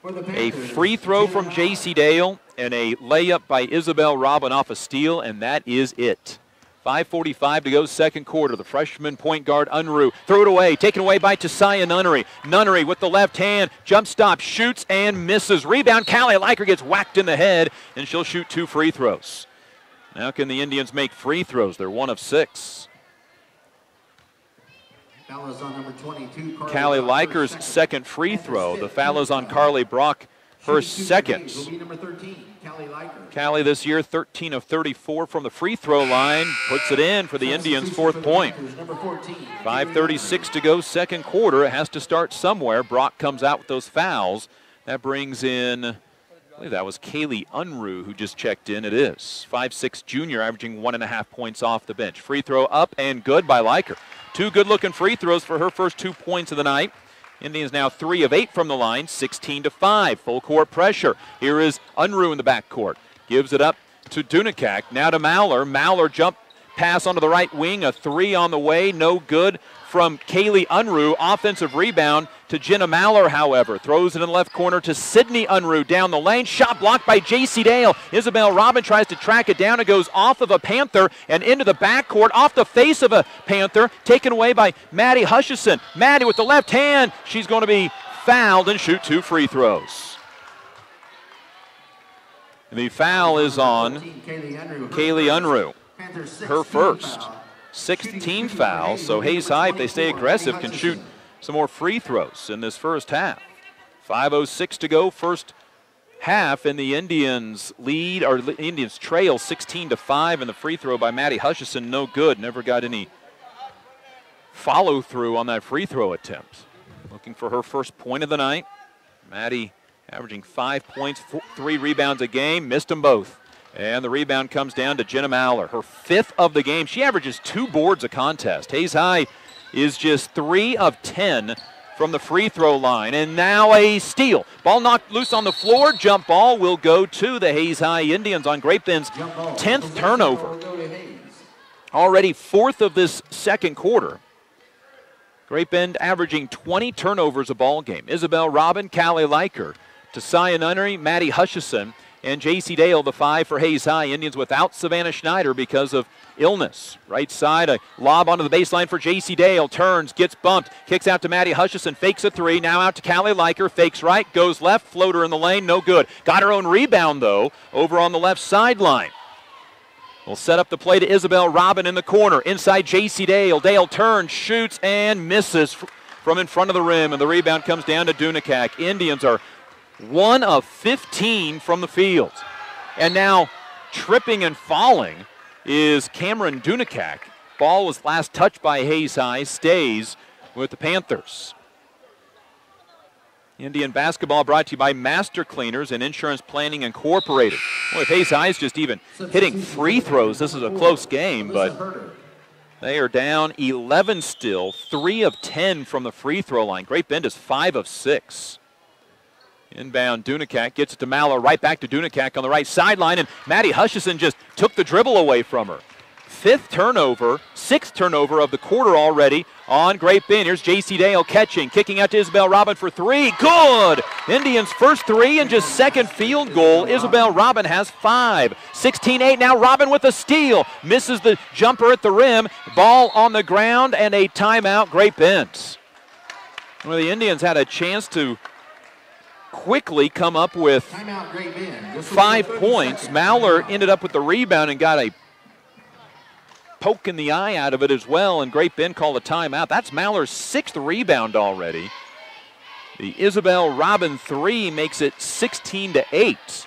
a free throw from J.C. Dale and a layup by Isabel Robin off a steal, and that is it. 5:45 to go, second quarter. The freshman point guard Unruh threw it away, taken away by Tasaya Nunnery. Nunnery with the left hand, jump stop, shoots and misses. Rebound, Callie Leiker gets whacked in the head, and she'll shoot 2 free throws. Now can the Indians make free throws? They're 1 of 6. Foul is on number 22, Callie Leiker's second free throw. The foul is on Carly Brock, her second. Callie this year, 13 of 34 from the free throw line. Puts it in for the Indians' 4th point. 5:36 to go, second quarter. It has to start somewhere. Brock comes out with those fouls. That brings in, I believe that was Kaylee Unruh who just checked in. It is. 5'6" junior, averaging 1.5 points off the bench. Free throw up and good by Leiker. 2 good-looking free throws for her first 2 points of the night. Indians now 3 of 8 from the line, 16-5. Full court pressure. Here is Unruh in the backcourt. Gives it up to Dunakak. Now to Mauler. Mauler jump pass onto the right wing. A 3 on the way. No good from Kaylee Unruh. Offensive rebound to Jenna Mauler, however. Throws it in the left corner to Sydney Unruh down the lane. Shot blocked by J.C. Dale. Isabel Robin tries to track it down. It goes off of a Panther and into the backcourt, off the face of a Panther. Taken away by Maddie Hutchison. Maddie with the left hand. She's going to be fouled and shoot 2 free throws. The foul is on Kaylee Unruh, her first. 6th team foul, so Hayes High, if they stay aggressive, can shoot some more free throws in this first half. 5:06 to go, first half, and the Indians lead, or the Indians trail 16-5, and the free throw by Maddie Hutchison, no good. Never got any follow through on that free throw attempt. Looking for her first point of the night. Maddie averaging 5 points, 3 rebounds a game, missed them both. And the rebound comes down to Jenna Mauler, her 5th of the game. She averages 2 boards a contest. Hayes High is just 3 of 10 from the free throw line. And now a steal. Ball knocked loose on the floor. Jump ball will go to the Hayes High Indians on Great Bend's 10th turnover. Already 4th of this second quarter. Great Bend averaging 20 turnovers a ball game. Isabel Robin, Callie Leiker, Tasaya Nunnery, Maddie Hutchison, and J.C. Dale, the 5 for Hayes High. Indians without Savannah Schneider because of illness. Right side, a lob onto the baseline for J.C. Dale. Turns, gets bumped, kicks out to Maddie Hutchison, fakes a 3. Now out to Callie Leiker, fakes right, goes left, floater in the lane, no good. Got her own rebound, though, over on the left sideline. We'll set up the play to Isabel Robin in the corner. Inside J.C. Dale. Dale turns, shoots, and misses from in front of the rim, and the rebound comes down to Dunakak. Indians are 1 of 15 from the field. And now tripping and falling is Cameron Dunakak. Ball was last touched by Hayes High, stays with the Panthers. Indian basketball brought to you by Master Cleaners and Insurance Planning Incorporated. Boy, if Hayes High is just even hitting free throws, this is a close game, but they are down 11 still, 3 of 10 from the free throw line. Great Bend is 5 of 6. Inbound, Dunakak gets it to Mauler, right back to Dunakak on the right sideline, and Maddie Hutchison just took the dribble away from her. 5th turnover, 6th turnover of the quarter already on Great Bend. Here's J.C. Dale catching, kicking out to Isabel Robin for 3. Good! Indians' first 3 and just second field goal. Isabel Robin has 5. 16-8 now, Robin with a steal. Misses the jumper at the rim. Ball on the ground and a timeout, Great Bend. Well, the Indians had a chance to quickly come up with 5 points. Mauler ended up with the rebound and got a poking the eye out of it as well, and Great Bend called a timeout. That's Maller's 6th rebound already. The Isabel Robin 3 makes it 16-8.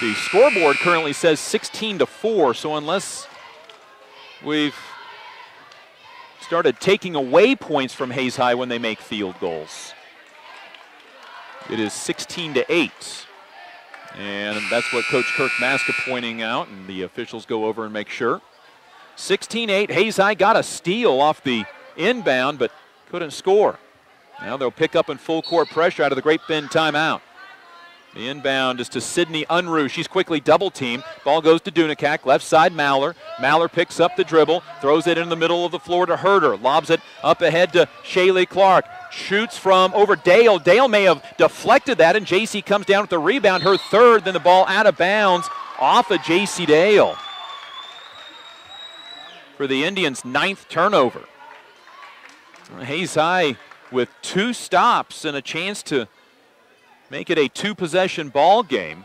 The scoreboard currently says 16-4, so unless we've started taking away points from Hayes High when they make field goals, it is 16-8. And that's what Coach Kirk Maska pointing out, and the officials go over and make sure. 16-8, Hayes High got a steal off the inbound, but couldn't score. Now they'll pick up in full court pressure out of the Great Bend timeout. The inbound is to Sydney Unruh. She's quickly double-teamed. Ball goes to Dunakak, left side Maller. Maller picks up the dribble, throws it in the middle of the floor to Herder, lobs it up ahead to Shaylee Clark. Shoots from over Dale. Dale may have deflected that, and JC comes down with the rebound, her 3rd, then the ball out of bounds off of JC Dale for the Indians' 9th turnover. Hayes High with 2 stops and a chance to make it a 2-possession ball game.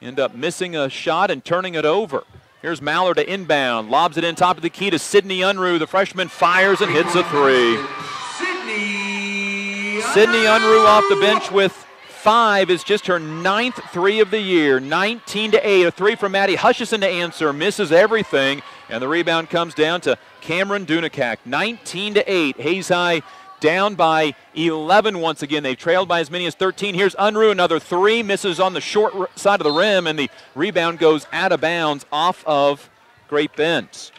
End up missing a shot and turning it over. Here's Maller to inbound, lobs it in top of the key to Sydney Unruh. The freshman fires and hits a 3. Sydney Unruh off the bench with 5 is just her 9th 3 of the year. 19-8, a 3 from Maddie Hutchison to answer, misses everything, and the rebound comes down to Cameron Dunakak. 19-8, Hayes High down by 11 once again. They trailed by as many as 13. Here's Unruh, another 3, misses on the short side of the rim, and the rebound goes out of bounds off of Great Bend.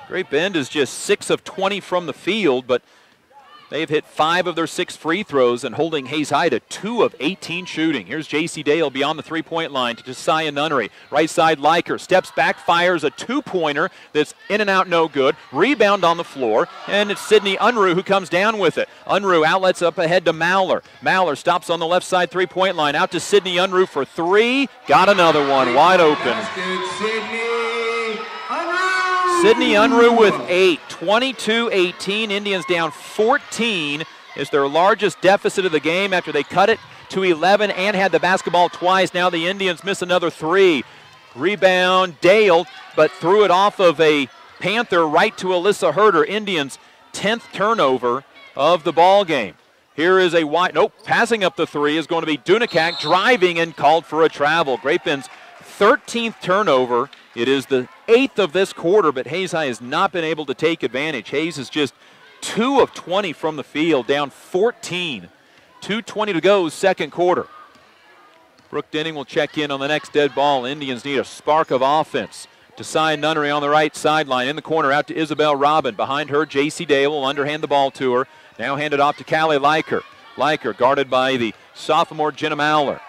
Great Bend is just 6 of 20 from the field, but they've hit 5 of their 6 free throws and holding Hayes High to 2 of 18 shooting. Here's J.C. Dale beyond the 3-point line to Josiah Nunnery. Right side Liker steps back, fires a 2-pointer that's in and out, no good. Rebound on the floor, and it's Sydney Unruh who comes down with it. Unruh outlets up ahead to Maller. Maller stops on the left side 3-point line. Out to Sydney Unruh for 3. Got another one, wide open. Sydney Unruh with 8, 22-18. Indians down 14. Is their largest deficit of the game after they cut it to 11 and had the basketball twice. Now the Indians miss another 3. Rebound, Dale, but threw it off of a Panther right to Alyssa Herder. Indians' 10th turnover of the ball game. Here is a wide, passing up the 3 is going to be Dunakak, driving and called for a travel. Great Bend's 13th turnover. It is the 8th of this quarter, but Hayes High has not been able to take advantage. Hayes is just 2 of 20 from the field, down 14. 2:20 to go, second quarter. Brooke Denning will check in on the next dead ball. Indians need a spark of offense. Josiah Nunnery on the right sideline. In the corner, out to Isabel Robin. Behind her, J.C. Dale will underhand the ball to her. Now handed off to Callie Liker. Liker guarded by the sophomore Jenna Maller.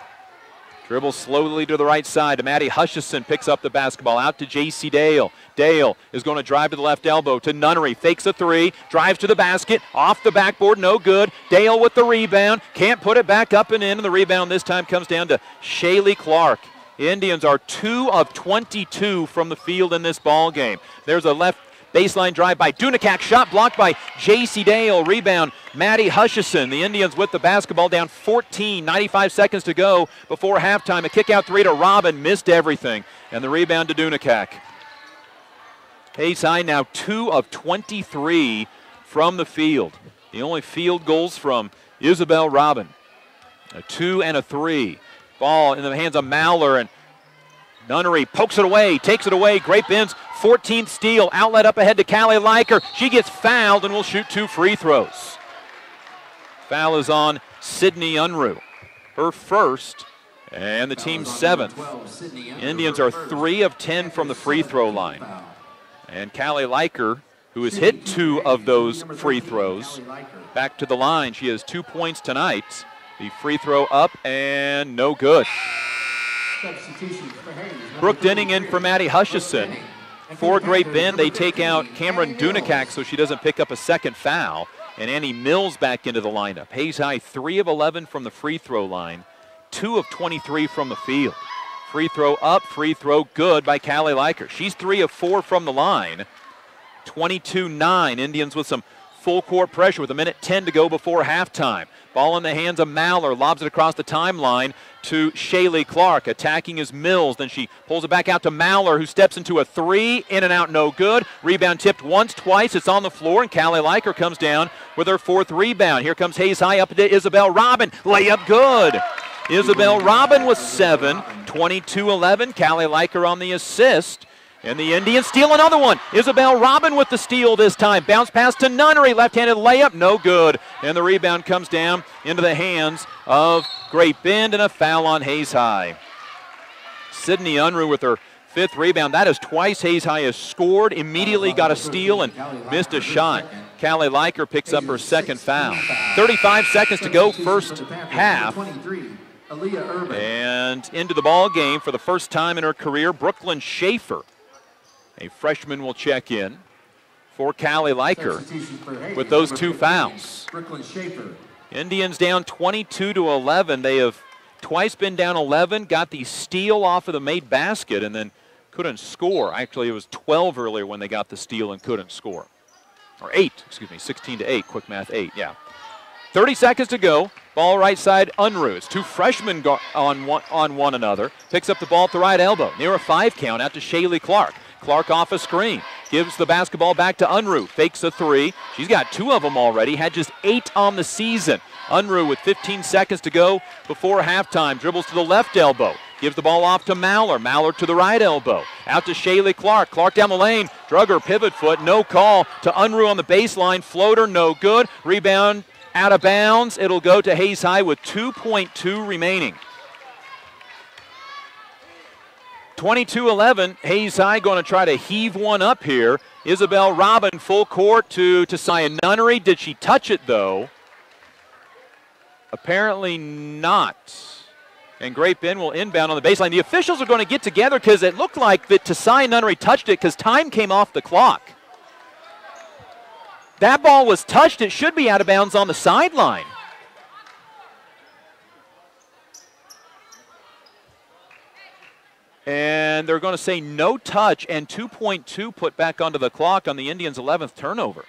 Dribbles slowly to the right side to Maddie Hutchison, picks up the basketball out to J.C. Dale. Dale is going to drive to the left elbow to Nunnery, fakes a 3, drives to the basket, off the backboard, no good. Dale with the rebound, can't put it back up and in, and the rebound this time comes down to Shaylee Clark. The Indians are 2 of 22 from the field in this ball game. There's a left baseline drive by Dunakak, shot blocked by J.C. Dale. Rebound, Maddie Hutchison. The Indians with the basketball down 14, 95 seconds to go before halftime. A kick-out 3 to Robin, missed everything. And the rebound to Dunakak. Hayes High now 2 of 23 from the field. The only field goals from Isabel Robin. A 2 and a 3. Ball in the hands of Maller, and Nunnery pokes it away, takes it away. Great Bend's 14th steal. Outlet up ahead to Callie Liker. She gets fouled and will shoot 2 free throws. Foul is on Sydney Unruh. Her first and the team's 7th. Indians are 3 of 10 from the free throw line. And Callie Liker, who has hit 2 of those free throws, back to the line. She has 2 points tonight. The free throw up and no good. Brooke Denning in for Maddie Hutchison. For Great Bend, they take out Cameron Dunakak so she doesn't pick up a second foul. And Annie Mills back into the lineup. Hayes High 3 of 11 from the free throw line, 2 of 23 from the field. Free throw up, free throw good by Callie Liker. She's 3 of 4 from the line. 22-9. Indians with some full court pressure with 1:10 to go before halftime. Ball in the hands of Maller, lobs it across the timeline to Shaylee Clark. Attacking is Mills, then she pulls it back out to Maller, who steps into a three, in and out, no good. Rebound tipped once, twice, it's on the floor, and Callie Liker comes down with her 4th rebound. Here comes Hayes High up to Isabel Robin, layup good. Isabel Robin with 7, 22-11. Callie Liker on the assist. And the Indians steal another one. Isabel Robin with the steal this time. Bounce pass to Nunnery. Left-handed layup, no good. And the rebound comes down into the hands of Great Bend, and a foul on Hayes High. Sydney Unruh with her 5th rebound. That is twice Hayes High has scored, immediately got a steal and missed a shot. Callie Liker picks up her 2nd foul. 35 seconds to go, first half. And into the ball game for the first time in her career, Brooklyn Schaefer. A freshman will check in for Callie Liker with those 2 fouls. Indians down 22-11. They have twice been down 11, got the steal off of the made basket, and then couldn't score. Actually, it was 12 earlier when they got the steal and couldn't score. Or 8, excuse me, 16-8, quick math, 8, yeah. 30 seconds to go. Ball right side, Unruh. It's 2 freshmen on one another. Picks up the ball at the right elbow. Near a 5 count out to Shaylee Clark. Clark off a screen. Gives the basketball back to Unruh. Fakes a 3. She's got 2 of them already. Had just 8 on the season. Unruh with 15 seconds to go before halftime. Dribbles to the left elbow. Gives the ball off to Maller. Maller to the right elbow. Out to Shaylee Clark. Clark down the lane. Drug her pivot foot. No call to Unruh on the baseline. Floater, no good. Rebound out of bounds. It'll go to Hayes High with 2.2 remaining. 22-11, Hayes High going to try to heave one up here. Isabel Robin full court to Sia Nunnery. Did she touch it, though? Apparently not. And Great Bend will inbound on the baseline. The officials are going to get together because it looked like that Sia Nunnery touched it because time came off the clock. That ball was touched. It should be out of bounds on the sideline. And they're going to say no touch, and 2.2 put back onto the clock on the Indians' 11th turnover.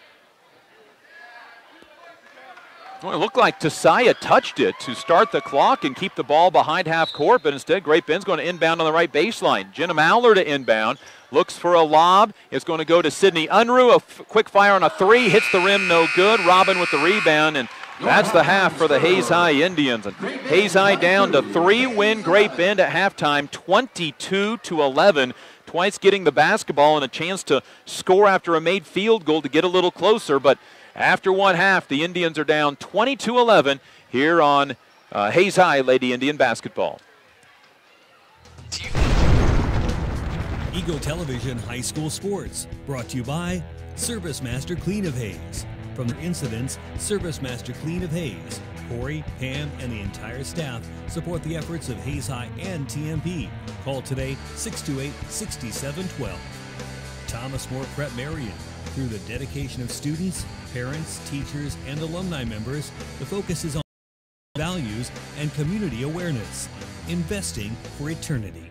Well, it looked like Tasia touched it to start the clock and keep the ball behind half court, but instead Great Bend's going to inbound on the right baseline. Jenna Maller to inbound, looks for a lob. It's going to go to Sydney Unruh. A quick fire on a 3, hits the rim, no good. Robin with the rebound, and that's the half for the Hayes High Indians. And Hayes High down to 3, win Great Bend at halftime, 22-11. Twice getting the basketball and a chance to score after a made field goal to get a little closer. But after one half, the Indians are down 22-11 here on Hayes High Lady Indian basketball. Eagle Television High School Sports, brought to you by Service Master Clean of Hayes. From their incidents, Service Master Clean of Hayes, Corey, Pam, and the entire staff support the efforts of Hayes High and TMP. Call today 628-6712. Thomas More Prep Marion. Through the dedication of students, parents, teachers, and alumni members, the focus is on values and community awareness. Investing for eternity.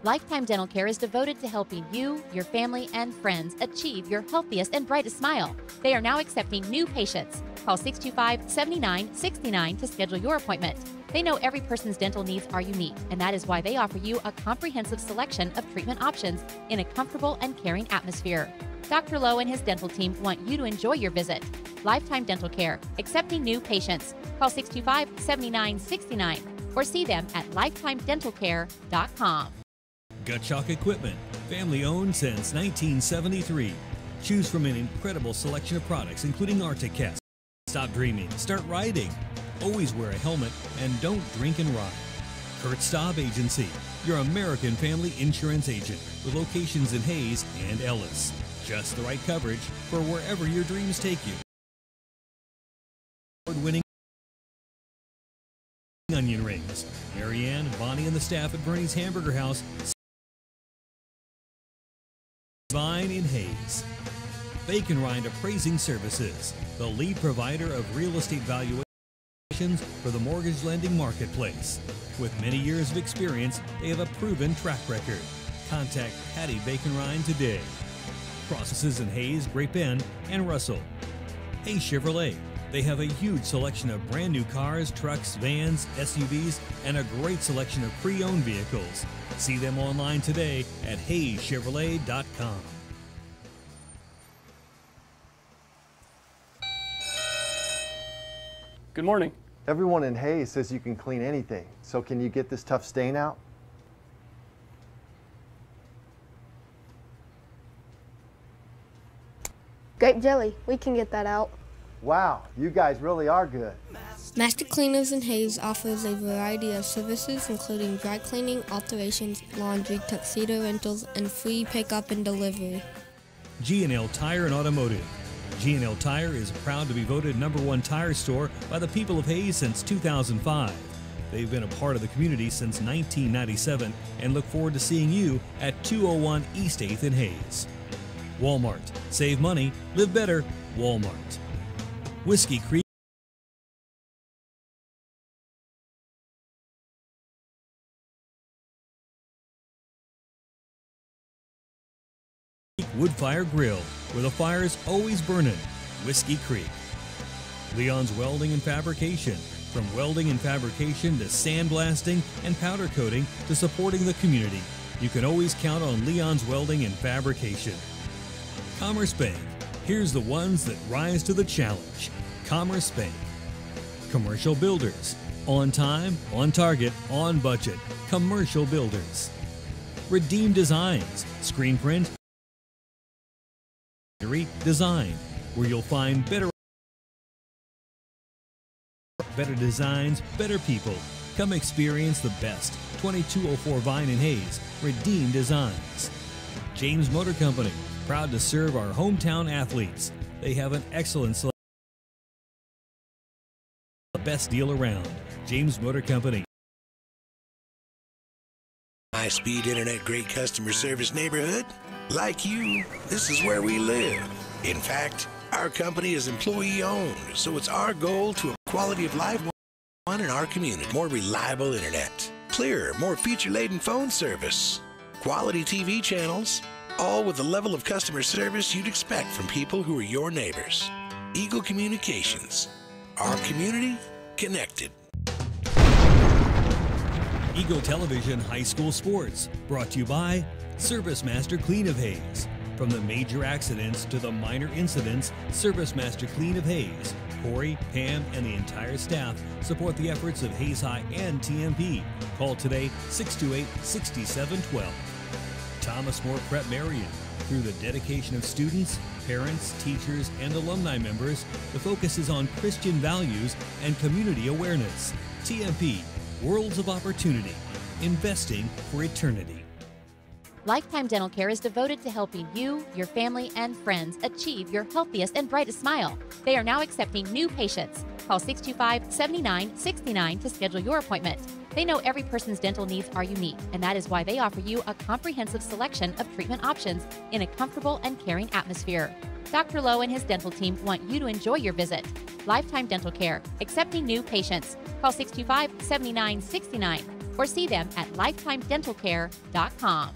Lifetime Dental Care is devoted to helping you, your family, and friends achieve your healthiest and brightest smile. They are now accepting new patients. Call 625-7969 to schedule your appointment. They know every person's dental needs are unique, and that is why they offer you a comprehensive selection of treatment options in a comfortable and caring atmosphere. Dr. Lowe and his dental team want you to enjoy your visit. Lifetime Dental Care, accepting new patients. Call 625-7969 or see them at lifetimedentalcare.com. Gut Shock Equipment, family owned since 1973. Choose from an incredible selection of products, including Arctic Cat. Stop dreaming, start riding. Always wear a helmet and don't drink and ride. Kurt Staub Agency, your American family insurance agent with locations in Hayes and Ellis. Just the right coverage for wherever your dreams take you. Award-winning onion rings. Marianne, Bonnie, and the staff at Bernie's Hamburger House. Vine in Hayes. Bacon Rind Appraising Services, the lead provider of real estate valuations for the mortgage lending marketplace. With many years of experience, they have a proven track record. Contact Patty Bacon Rind today. Processes in Hayes, Great Bend, and Russell. Hayes Chevrolet. They have a huge selection of brand new cars, trucks, vans, SUVs, and a great selection of pre-owned vehicles. See them online today at HayesChevrolet.com. Good morning. Everyone in Hayes says you can clean anything, so can you get this tough stain out? Grape jelly, we can get that out. Wow, you guys really are good. Master Cleaners in Hayes offers a variety of services including dry cleaning, alterations, laundry, tuxedo rentals, and free pickup and delivery. G&L Tire and Automotive. G&L Tire is proud to be voted #1 tire store by the people of Hayes since 2005. They've been a part of the community since 1997 and look forward to seeing you at 201 East 8th in Hayes. Walmart. Save money, live better, Walmart. Whiskey Creek Wood Fire Grill, where the fire's always burning. Whiskey Creek. Leon's Welding and Fabrication. From welding and fabrication to sandblasting and powder coating to supporting the community, you can always count on Leon's Welding and Fabrication. Commerce Bank. Here's the ones that rise to the challenge. Commerce Bank. Commercial Builders. On time, on target, on budget. Commercial Builders. Redeem Designs. Screen print design, where you'll find better designs, better people. Come experience the best. 2204 Vine in Hayes. Redeem Designs. James Motor Company. Proud to serve our hometown athletes. They have an excellent selection. The best deal around. James Motor Company. High-speed internet, great customer service neighborhood? Like you, this is where we live. In fact, our company is employee-owned, so it's our goal to a quality of life one in our community. More reliable internet, clearer, more feature-laden phone service, quality TV channels, all with the level of customer service you'd expect from people who are your neighbors. Eagle Communications. Our community connected. Eagle Television High School Sports, brought to you by Service Master Clean of Hayes. From the major accidents to the minor incidents, Service Master Clean of Hayes. Corey, Pam, and the entire staff support the efforts of Hayes High and TMP. Call today 628-6712. Thomas More Prep Marion. Through the dedication of students, parents, teachers, and alumni members, the focus is on Christian values and community awareness. TMP, Worlds of Opportunity, investing for eternity. Lifetime Dental Care is devoted to helping you, your family, and friends achieve your healthiest and brightest smile. They are now accepting new patients. Call 625-7969 to schedule your appointment. They know every person's dental needs are unique, and that is why they offer you a comprehensive selection of treatment options in a comfortable and caring atmosphere. Dr. Lowe and his dental team want you to enjoy your visit. Lifetime Dental Care, accepting new patients. Call 625-7969 or see them at lifetimedentalcare.com.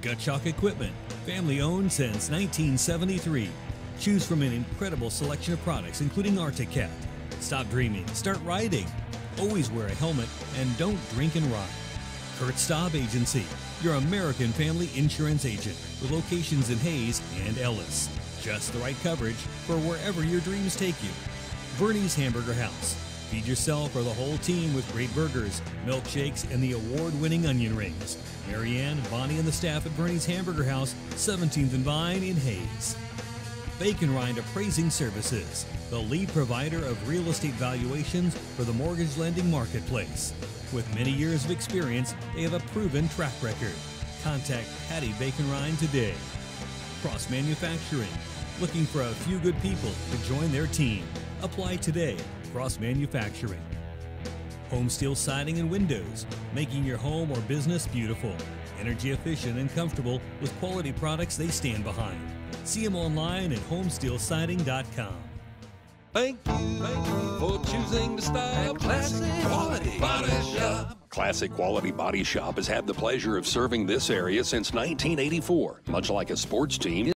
Gutschalk Equipment, family owned since 1973. Choose from an incredible selection of products, including Arctic Cat. Stop dreaming, start riding. Always wear a helmet and don't drink and ride. Kurt Staub Agency, your American family insurance agent with locations in Hayes and Ellis. Just the right coverage for wherever your dreams take you. Bernie's Hamburger House. Feed yourself or the whole team with great burgers, milkshakes, and the award-winning onion rings. Marianne, Bonnie, and the staff at Bernie's Hamburger House, 17th and Vine in Hayes. Bacon Rind Appraising Services, the lead provider of real estate valuations for the mortgage lending marketplace. With many years of experience, they have a proven track record. Contact Patty Bacon Rind today. Cross Manufacturing, looking for a few good people to join their team. Apply today. Cross Manufacturing. Home Steel Siding and Windows, making your home or business beautiful, energy efficient and comfortable with quality products they stand behind. See them online at homesteelsiding.com. Thank you for choosing the style Classic Quality Body Shop. Classic Quality Body Shop has had the pleasure of serving this area since 1984. Much like a sports team,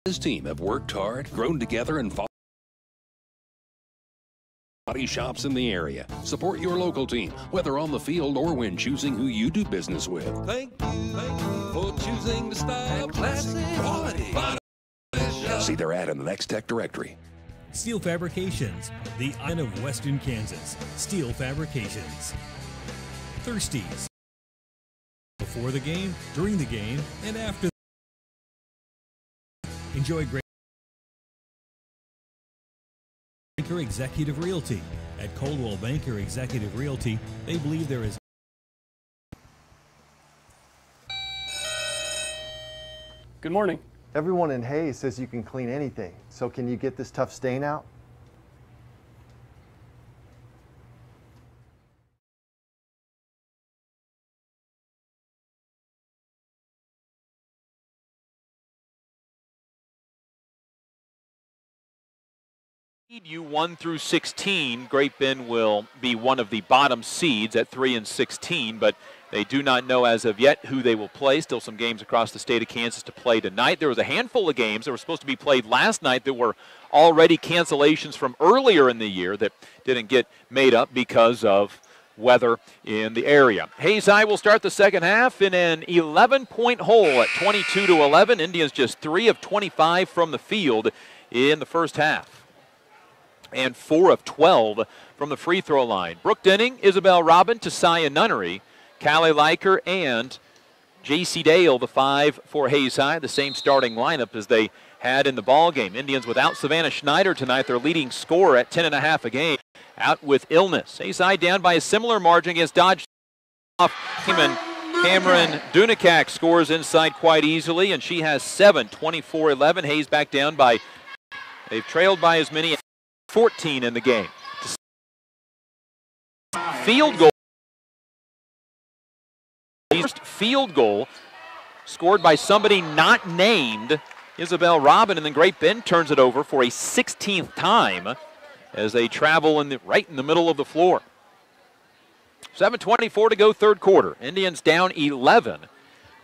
his team have worked hard, grown together, and followed body shops in the area. Support your local team, whether on the field or when choosing who you do business with. Thank you for choosing the style, classic, quality. See their ad in the Next Tech directory. Steel Fabrications, the eye of Western Kansas. Steel Fabrications. Thirsties. Before the game, during the game, and after. Enjoy great Banker Executive Realty. At Coldwell Banker Executive Realty, they believe there is. Good morning. Everyone in Hayes says you can clean anything. So can you get this tough stain out? You 1 through 16. Great Bend will be one of the bottom seeds at 3 and 16, but they do not know as of yet who they will play. Still some games across the state of Kansas to play tonight. There was a handful of games that were supposed to be played last night that were already cancellations from earlier in the year that didn't get made up because of weather in the area. Hayes High will start the second half in an 11-point hole at 22-11. Indians just 3 of 25 from the field in the first half, and 4 of 12 from the free throw line. Brooke Denning, Isabel Robin, Tasiah Nunnery, Callie Liker, and J.C. Dale, the 5 for Hayes High, the same starting lineup as they had in the ball game. Indians without Savannah Schneider tonight, their leading scorer at 10.5 a game, out with illness. Hayes High down by a similar margin against Dodge. Cameron Dunikak scores inside quite easily, and she has 7, 24-11. Hayes back down by, they've trailed by as many as 14 in the game. Field goal. First field goal scored by somebody not named Isabel Robin, and then Great Bend turns it over for a 16th time as they travel right in the middle of the floor. 7:24 to go, third quarter. Indians down 11.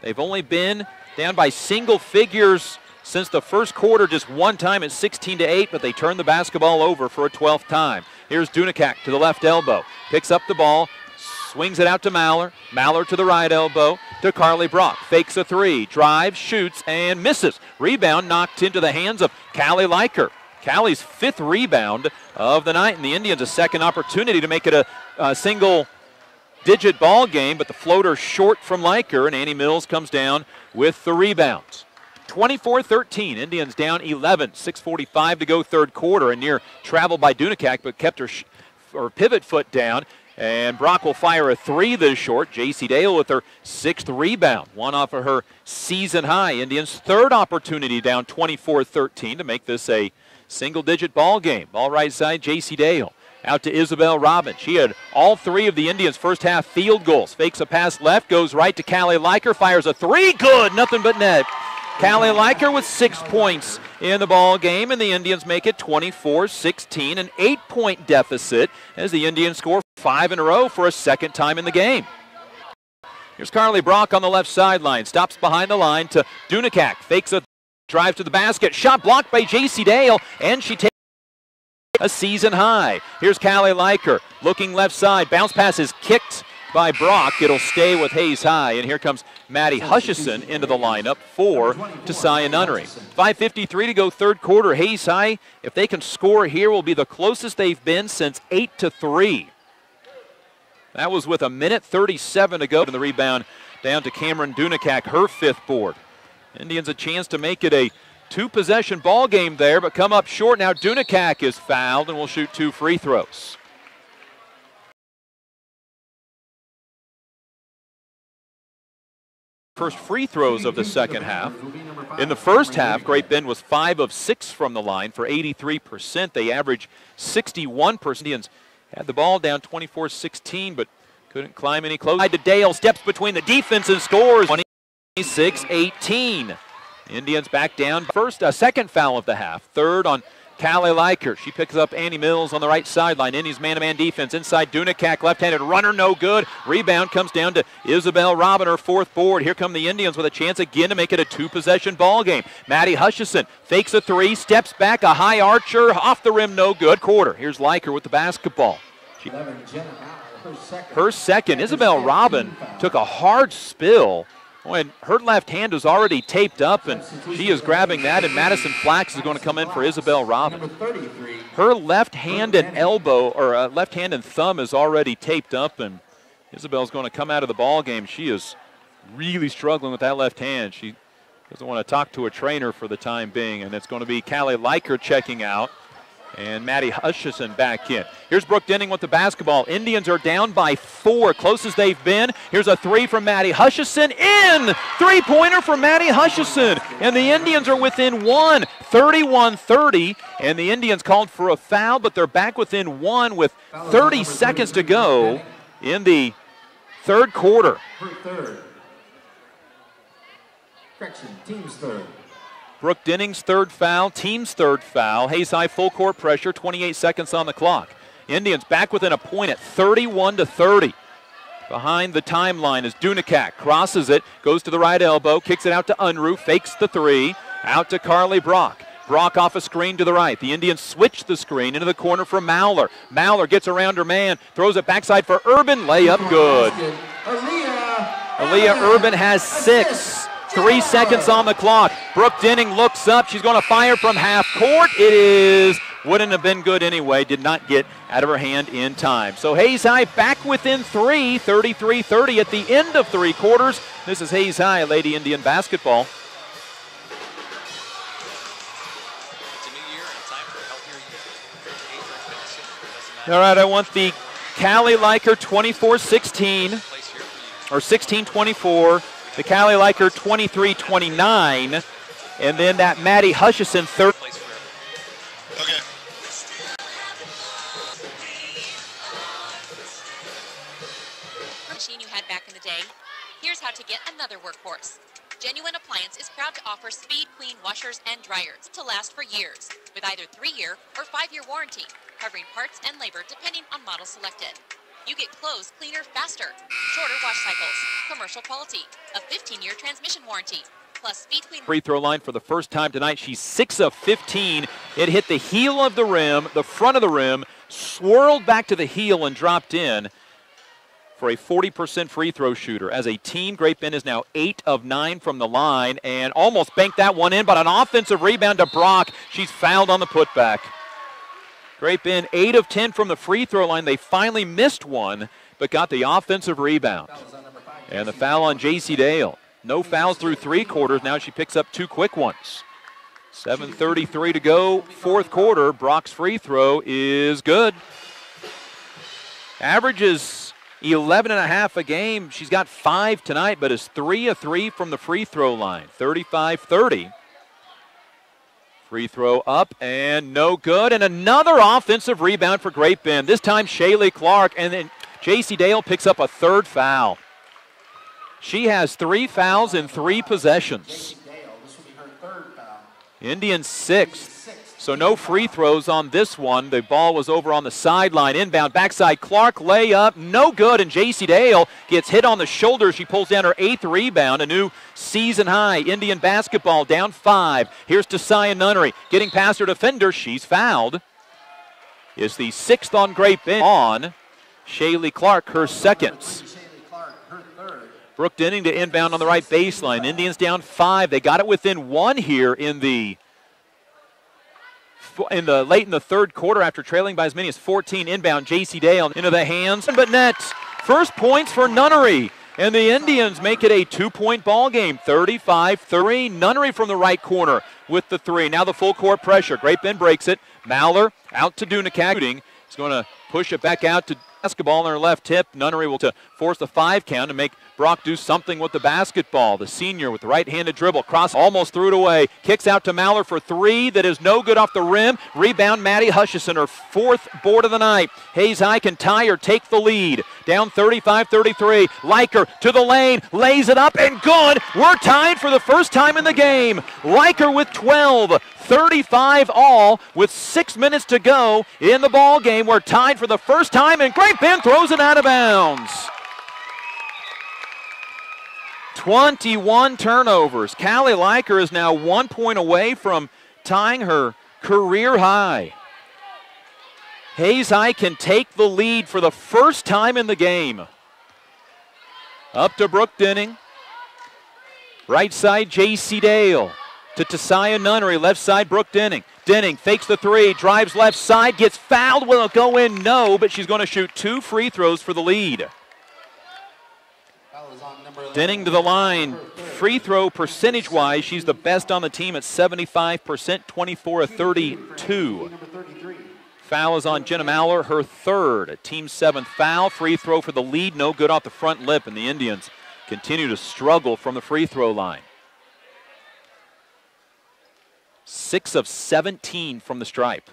They've only been down by single figures since the first quarter, just one time at 16-8, but they turn the basketball over for a 12th time. Here's Dunikak to the left elbow, picks up the ball, swings it out to Maller. Maller to the right elbow to Carly Brock. Fakes a 3, drives, shoots, and misses. Rebound knocked into the hands of Callie Liker. Callie's 5th rebound of the night, and the Indians a second opportunity to make it a single-digit ball game, but the floater short from Liker, and Annie Mills comes down with the rebounds. 24-13, Indians down 11, 6:45 to go, third quarter. A near travel by Dunikak, but kept her pivot foot down. And Brock will fire a 3 this short. J.C. Dale with her 6th rebound, one off of her season high. Indians' third opportunity down 24-13 to make this a single-digit ball game. Ball right side, J.C. Dale. Out to Isabel Robin. She had all 3 of the Indians' first half field goals. Fakes a pass left, goes right to Callie Liker, fires a 3, good, nothing but net. Callie Liker with 6 points in the ball game, and the Indians make it 24-16, an 8-point deficit as the Indians score 5 in a row for a second time in the game. Here's Carly Brock on the left sideline, stops behind the line to Dunikak, fakes a drive to the basket, shot blocked by J.C. Dale, and she takes a season high. Here's Callie Liker looking left side, bounce pass is kicked by Brock. It'll stay with Hayes High, and here comes Maddie Hutchison into the lineup for Tasiah Nunnery. 5:53 to go, third quarter. Hayes High, if they can score here, will be the closest they've been since 8-3. That was with 1:37 to go, and the rebound down to Cameron Dunikak, her 5th board. Indians a chance to make it a 2-possession ball game there, but come up short. Now Dunikak is fouled and will shoot 2 free throws. First free throws of the second half. In the first half, Great Bend was 5 of 6 from the line for 83%. They averaged 61%. Indians had the ball down 24-16, but couldn't climb any closer. To Dale, steps between the defense and scores. 26-18. Indians back down. Second foul of the half. Third on Callie Liker. She picks up Annie Mills on the right sideline. Indians man-to-man defense. Inside Dunikak, left-handed runner, no good. Rebound comes down to Isabel Robin, her fourth board. Here come the Indians with a chance again to make it a two-possession ball game. Maddie Hutchison fakes a three, steps back, a high archer, off the rim, no good. Quarter. Here's Liker with the basketball. Her second. Isabel Robin took a hard spill when her left hand was already taped up, and she is grabbing that, and Madison Flax is going to come in for Isabel Robin. Her left hand and elbow, or left hand and thumb is already taped up, and Isabel's going to come out of the ball game. She is really struggling with that left hand. She doesn't want to talk to a trainer for the time being, and it's going to be Callie Liker checking out. And Maddie Hutchison back in. Here's Brooke Denning with the basketball. Indians are down by 4, close as they've been. Here's a three from Maddie Hutchison. In! Three-pointer from Maddie Hutchison. And the Indians are within 1, 31-30. And the Indians called for a foul, but they're back within 1 with 30 seconds to go in the third quarter. Correction, team's third. Brooke Denning's third foul, team's third foul. Hayes High full court pressure, 28 seconds on the clock. Indians back within a point at 31-30. Behind the timeline is Dunikak, crosses it, goes to the right elbow, kicks it out to Unruh, fakes the three, out to Carly Brock. Brock off a screen to the right. The Indians switch the screen into the corner for Mauler. Mauler gets around her man, throws it backside for Urban, layup good. Aaliyah Urban has 6. 3 seconds on the clock. Brooke Denning looks up. She's going to fire from half court. Wouldn't have been good anyway. Did not get out of her hand in time. So Hayes High back within 3, 33-30 at the end of 3 quarters. This is Hayes High Lady Indian basketball. It's a new year and time for a healthier year. All right, I want the Callie Liker 24-16 or 16-24. The Callie Liker 23-29, and then that Maddie Hutchison third. Okay. Machine you had back in the day. Here's how to get another workhorse. Genuine Appliance is proud to offer speed clean washers and dryers to last for years, with either 3-year or 5-year warranty, covering parts and labor depending on model selected. You get clothes cleaner faster, shorter wash cycles, commercial quality, a 15-year transmission warranty, plus speed clean. Free throw line for the first time tonight. She's 6 of 15. It hit the heel of the rim, the front of the rim, swirled back to the heel and dropped in for a 40% free throw shooter. As a team, Great Bend is now 8 of 9 from the line and almost banked that one in, but an offensive rebound to Brock. She's fouled on the putback. Great Bend 8 of 10 from the free throw line. They finally missed one, but got the offensive rebound. And the foul on J.C. Dale. No fouls through 3 quarters. Now she picks up 2 quick ones. 7:33 to go, fourth quarter. Brock's free throw is good. Averages 11.5 a game. She's got 5 tonight, but is 3 of 3 from the free throw line. 35-30. Free throw up and no good. And another offensive rebound for Great Bend. This time Shaylee Clark, and then J.C. Dale picks up a 3rd foul. She has 3 fouls in 3 possessions. Indians 6th. So no free throws on this one. The ball was over on the sideline. Inbound, backside, Clark, layup, no good. And J.C. Dale gets hit on the shoulder. She pulls down her 8th rebound. A new season high. Indian basketball down 5. Here's to Sia Nunnery. Getting past her defender. She's fouled. Is the 6th on Great Bend on Shaylee Clark, her 2nd. Brooke Denning to inbound on the right baseline. Indians down 5. They got it within 1 here in the late in the third quarter after trailing by as many as 14. Inbound, J.C. Dale into the hands, but nets. First points for Nunnery. And the Indians make it a 2-point ball game, 35-30. Nunnery from the right corner with the 3. Now the full court pressure. Great Bend breaks it. Mauler out to Dunikak. He's going to push it back out to basketball on her left hip. Nunnery will force the 5 count and make Brock do something with the basketball. The senior with the right-handed dribble. Cross almost threw it away. Kicks out to Mauler for 3. That is no good off the rim. Rebound, Maddie Hutchison, her 4th board of the night. Hayes High can tie or take the lead. Down 35-33. Liker to the lane. Lays it up and good. We're tied for the first time in the game. Liker with 12. 35 all with 6 minutes to go in the ball game. We're tied for the first time, and Great Bend throws it out of bounds. 21 turnovers. Callie Liker is now 1 point away from tying her career high. Hayes High can take the lead for the first time in the game. Up to Brooke Denning. Right side, J.C. Dale. To Tasiah Nunnery, left side, Brooke Denning. Denning fakes the three, drives left side, gets fouled. Will it go in? No, but she's going to shoot 2 free throws for the lead. Denning to the line. Free throw percentage-wise, she's the best on the team at 75%, 24 of 32. Foul is on Jenna Mallor, her third, a team 7th foul. Free throw for the lead, no good off the front lip, and the Indians continue to struggle from the free throw line. 6 of 17 from the stripe.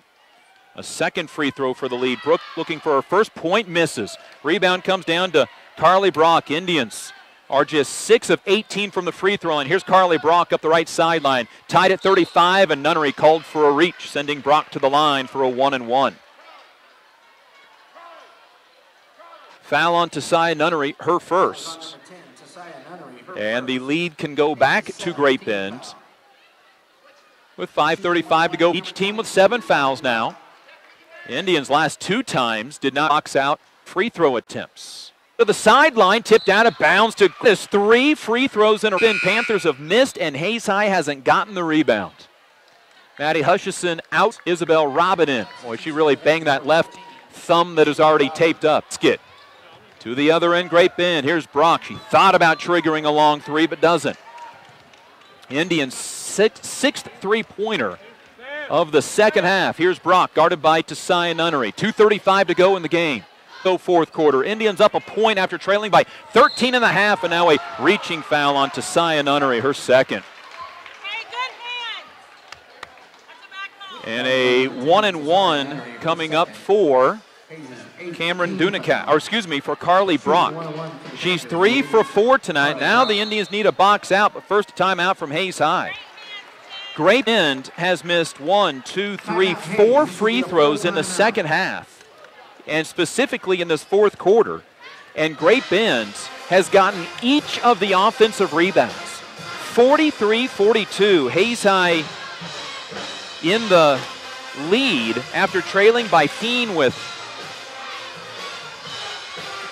A second free throw for the lead. Brooke looking for her first point, misses. Rebound comes down to Carly Brock. Indians are just 6 of 18 from the free throw line. Here's Carly Brock up the right sideline. Tied at 35, and Nunnery called for a reach, sending Brock to the line for a 1-and-1. Foul on Tasiah Nunnery, her first. And the lead can go back to Great Bend with 5:35 to go. Each team with 7 fouls now. Indians last 2 times did not box out free throw attempts. To the sideline, tipped out of bounds to this 3 free throws in a row. Panthers have missed, and Hayes High hasn't gotten the rebound. Maddie Hutchison out, Isabel Robin in. Boy, she really banged that left thumb that is already taped up. Skid to the other end, Great Bend. Here's Brock. She thought about triggering a long 3, but doesn't. Indians' sixth three-pointer of the second half. Here's Brock, guarded by Tasiah Nunnery. 2:35 to go in the game. So fourth quarter. Indians up a point after trailing by 13.5, and now a reaching foul on Tasiah Nunnery, her second. And a 1-and-1 coming up for Cameron Dunica, or excuse me, for Carly Brock. She's 3 for 4 tonight. Now the Indians need a box out, but first timeout from Hayes High. Great Bend has missed 4 free throws in the second half, and specifically in this fourth quarter. And Great Bend has gotten each of the offensive rebounds. 43-42. Hayes High in the lead after trailing by 15 with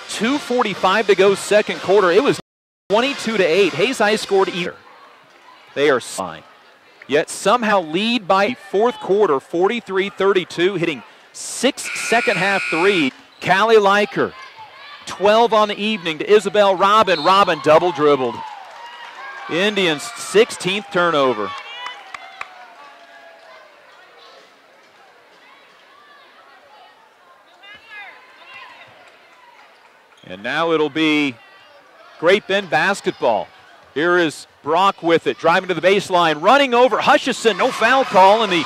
2:45 to go second quarter. It was 22-8. Hayes High scored either. They are fine. Yet somehow lead by fourth quarter, 43-32, hitting 6 second half threes. Callie Liker, 12 on the evening to Isabel Robin. Robin double dribbled. Indians' 16th turnover. And now it'll be Great Bend basketball. Here is Brock with it, driving to the baseline, running over Hutchison. No foul call, and the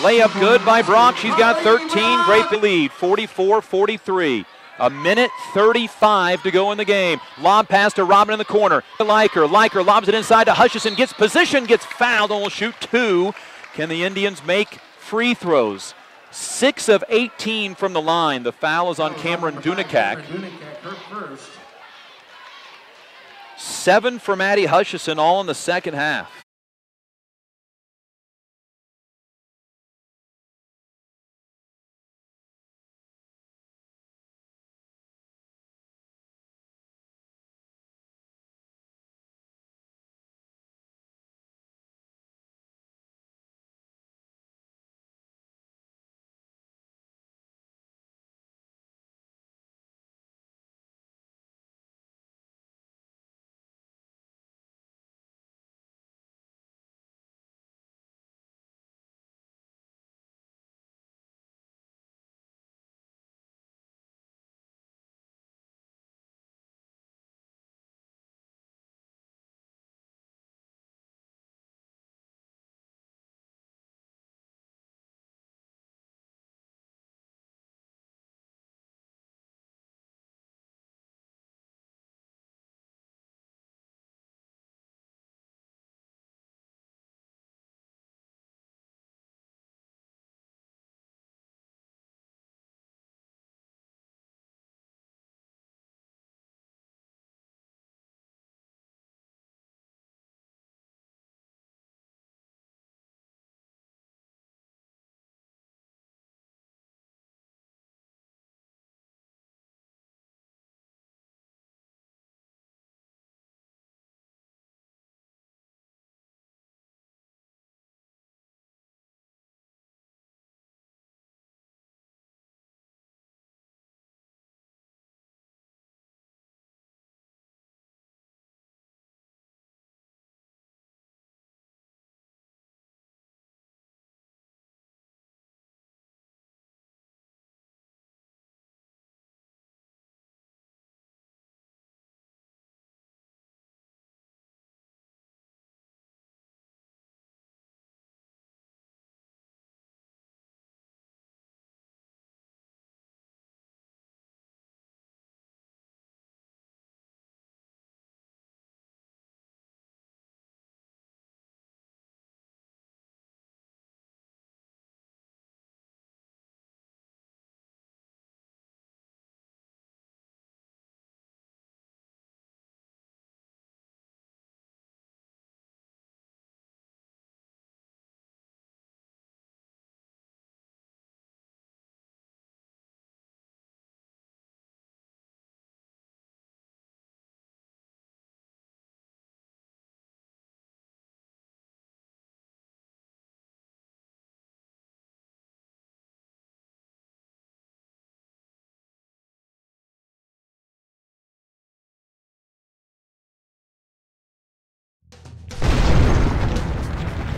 layup good by Brock. She's got 13. Great Bend lead, 44-43. A minute 35 to go in the game. Lob pass to Robin in the corner. Liker lobs it inside to Hutchison. Gets position, gets fouled, and will shoot 2. Can the Indians make free throws? 6 of 18 from the line. The foul is on Cameron Dunicak. 7 for Maddie Hutchison, all in the second half.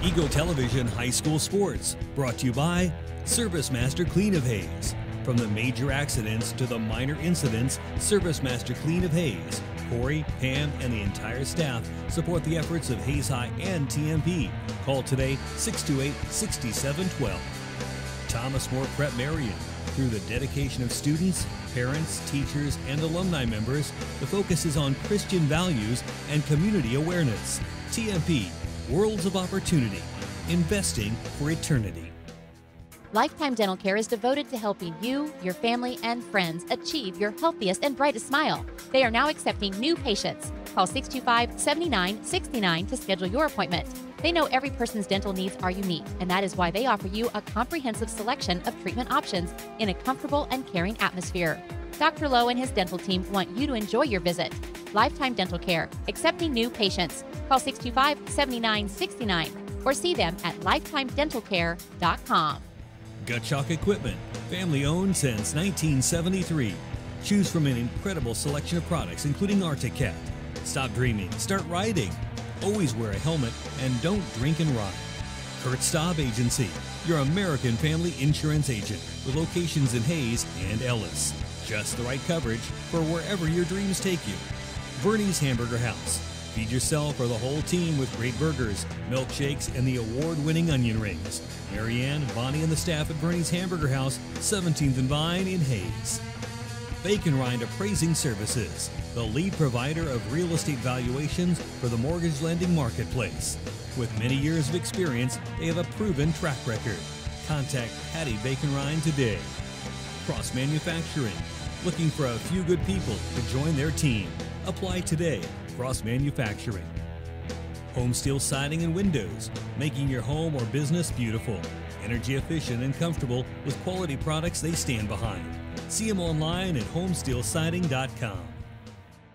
Eagle Television High School Sports, brought to you by Service Master Clean of Hayes. From the major accidents to the minor incidents, Service Master Clean of Hayes. Corey, Pam, and the entire staff support the efforts of Hayes High and TMP. Call today 628-6712. Thomas More Prep Marion. Through the dedication of students, parents, teachers, and alumni members, the focus is on Christian values and community awareness. TMP, Worlds of Opportunity, investing for eternity. Lifetime Dental Care is devoted to helping you, your family, and friends achieve your healthiest and brightest smile. They are now accepting new patients. Call 625-7969 to schedule your appointment. They know every person's dental needs are unique, and that is why they offer you a comprehensive selection of treatment options in a comfortable and caring atmosphere. Dr. Lowe and his dental team want you to enjoy your visit. Lifetime Dental Care, accepting new patients. Call 625-7969 or see them at lifetimedentalcare.com. Gut Shock Equipment, family owned since 1973. Choose from an incredible selection of products, including Arctic. Stop dreaming, start riding. Always wear a helmet and don't drink and ride. Kurt Staub Agency, your American family insurance agent with locations in Hayes and Ellis. Just the right coverage for wherever your dreams take you. Bernie's Hamburger House. Feed yourself or the whole team with great burgers, milkshakes, and the award-winning onion rings. Marianne, Bonnie, and the staff at Bernie's Hamburger House, 17th and Vine in Hayes. Bacon Rind Appraising Services, the lead provider of real estate valuations for the mortgage lending marketplace. With many years of experience, they have a proven track record. Contact Hattie Bacon Rind today. Cross Manufacturing, looking for a few good people to join their team. Apply today. Cross Manufacturing. Home Steel Siding and Windows, making your home or business beautiful. Energy efficient and comfortable with quality products they stand behind. See them online at homesteelsiding.com.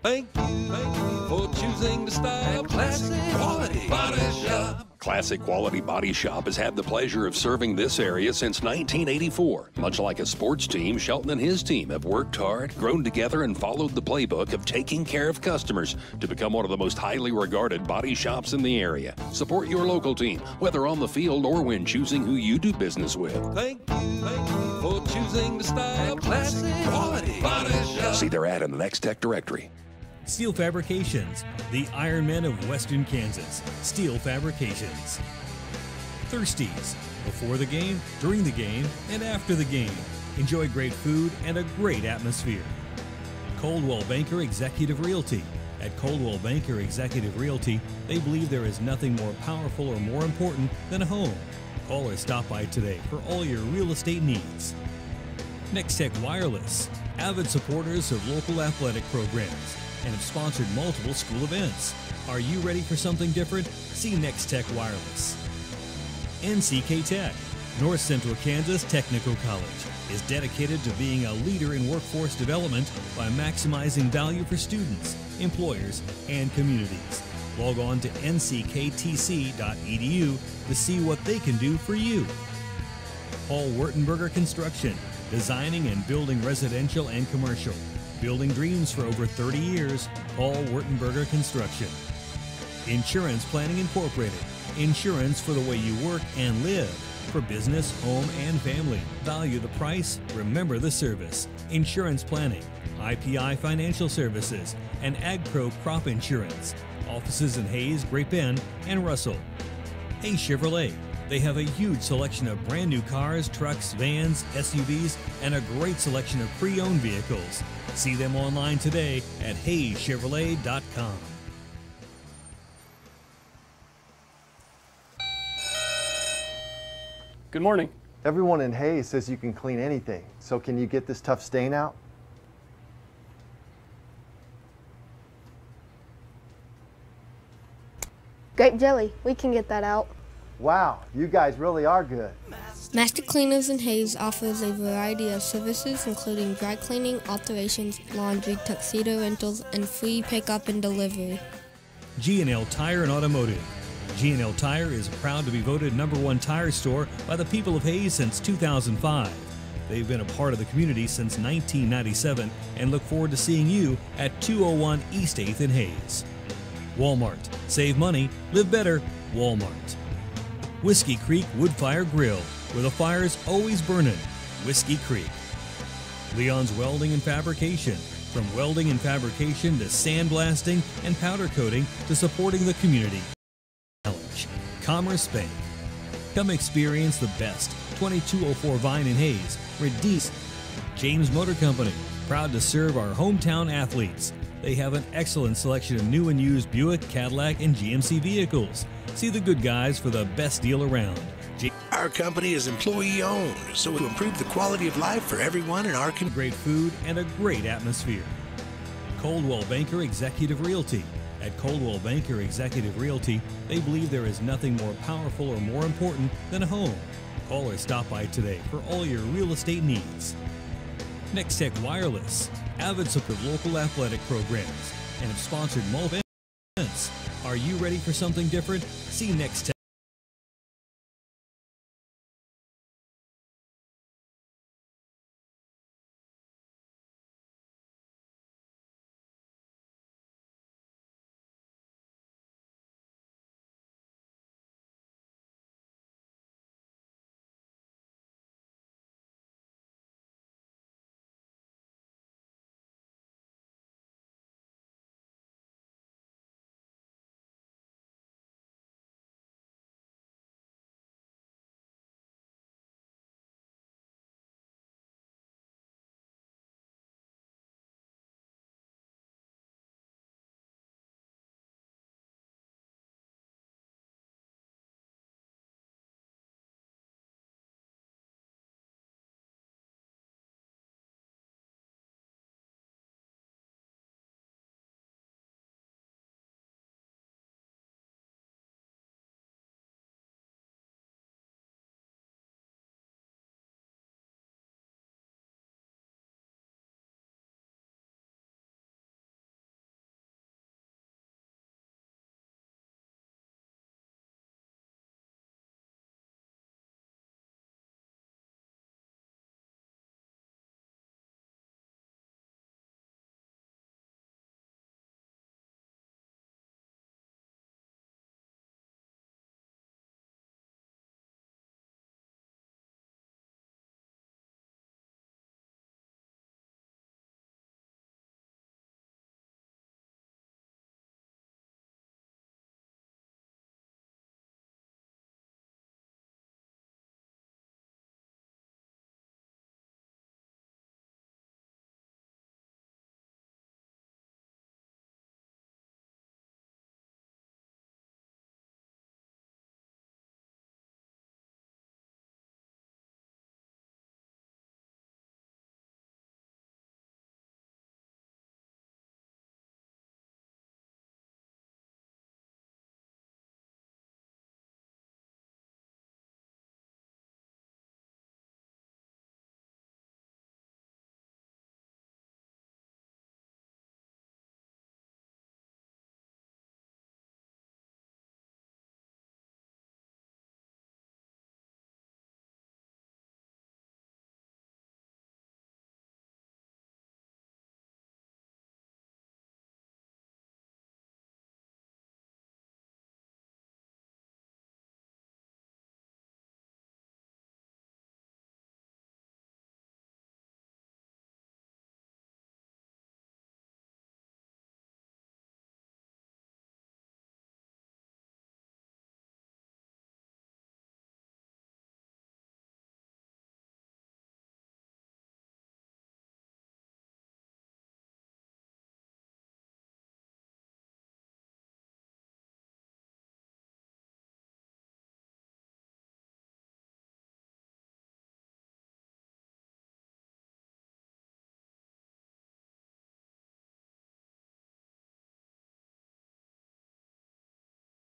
Thank you for choosing the style Classic Quality Body Shop. Classic Quality Body Shop has had the pleasure of serving this area since 1984. Much like a sports team, Shelton and his team have worked hard, grown together, and followed the playbook of taking care of customers to become one of the most highly regarded body shops in the area. Support your local team, whether on the field or when choosing who you do business with. Thank you for choosing the style Classic Quality Body Shop. See their ad in the Next Tech directory. Steel Fabrications, the Iron Men of Western Kansas. Steel Fabrications. Thirsties, before the game, during the game, and after the game. Enjoy great food and a great atmosphere. Coldwell Banker Executive Realty. At Coldwell Banker Executive Realty, they believe there is nothing more powerful or more important than a home. Call or stop by today for all your real estate needs. Next Tech Wireless, avid supporters of local athletic programs, and have sponsored multiple school events. Are you ready for something different? See Next Tech Wireless. NCK Tech, North Central Kansas Technical College, is dedicated to being a leader in workforce development by maximizing value for students, employers, and communities. Log on to ncktc.edu to see what they can do for you. Paul Wurtenberger Construction, designing and building residential and commercial. Building dreams for over 30 years, Paul Wurtenberger Construction. Insurance Planning Incorporated, insurance for the way you work and live. For business, home, and family. Value the price, remember the service. Insurance Planning, IPI Financial Services, and AgPro Crop Insurance. Offices in Hayes, Great Bend, and Russell. Hayes Chevrolet. They have a huge selection of brand new cars, trucks, vans, SUVs, and a great selection of pre-owned vehicles. See them online today at HayesChevrolet.com. Good morning. Everyone in Hayes says you can clean anything, so can you get this tough stain out? Grape jelly, we can get that out. Wow, you guys really are good. Master Cleaners in Hayes offers a variety of services including dry cleaning, alterations, laundry, tuxedo rentals, and free pickup and delivery. G&L Tire and Automotive. G&L Tire is proud to be voted #1 tire store by the people of Hayes since 2005. They've been a part of the community since 1997 and look forward to seeing you at 201 East 8th in Hayes. Walmart. Save money, live better, Walmart. Whiskey Creek Wood Fire Grill, where the fire's always burning. Whiskey Creek. Leon's Welding and Fabrication. From welding and fabrication to sandblasting and powder coating to supporting the community. Challenge. Commerce Bank. Come experience the best. 2204 Vine and Hayes. Redees. James Motor Company. Proud to serve our hometown athletes. They have an excellent selection of new and used Buick, Cadillac, and GMC vehicles. See the good guys for the best deal around. Our company is employee-owned, so to improve the quality of life for everyone in our community. Great food and a great atmosphere. Coldwell Banker Executive Realty. At Coldwell Banker Executive Realty, they believe there is nothing more powerful or more important than a home. Call or stop by today for all your real estate needs. Next Tech Wireless. Avid support local athletic programs and have sponsored multiple events. Are you ready for something different? See Next Tech.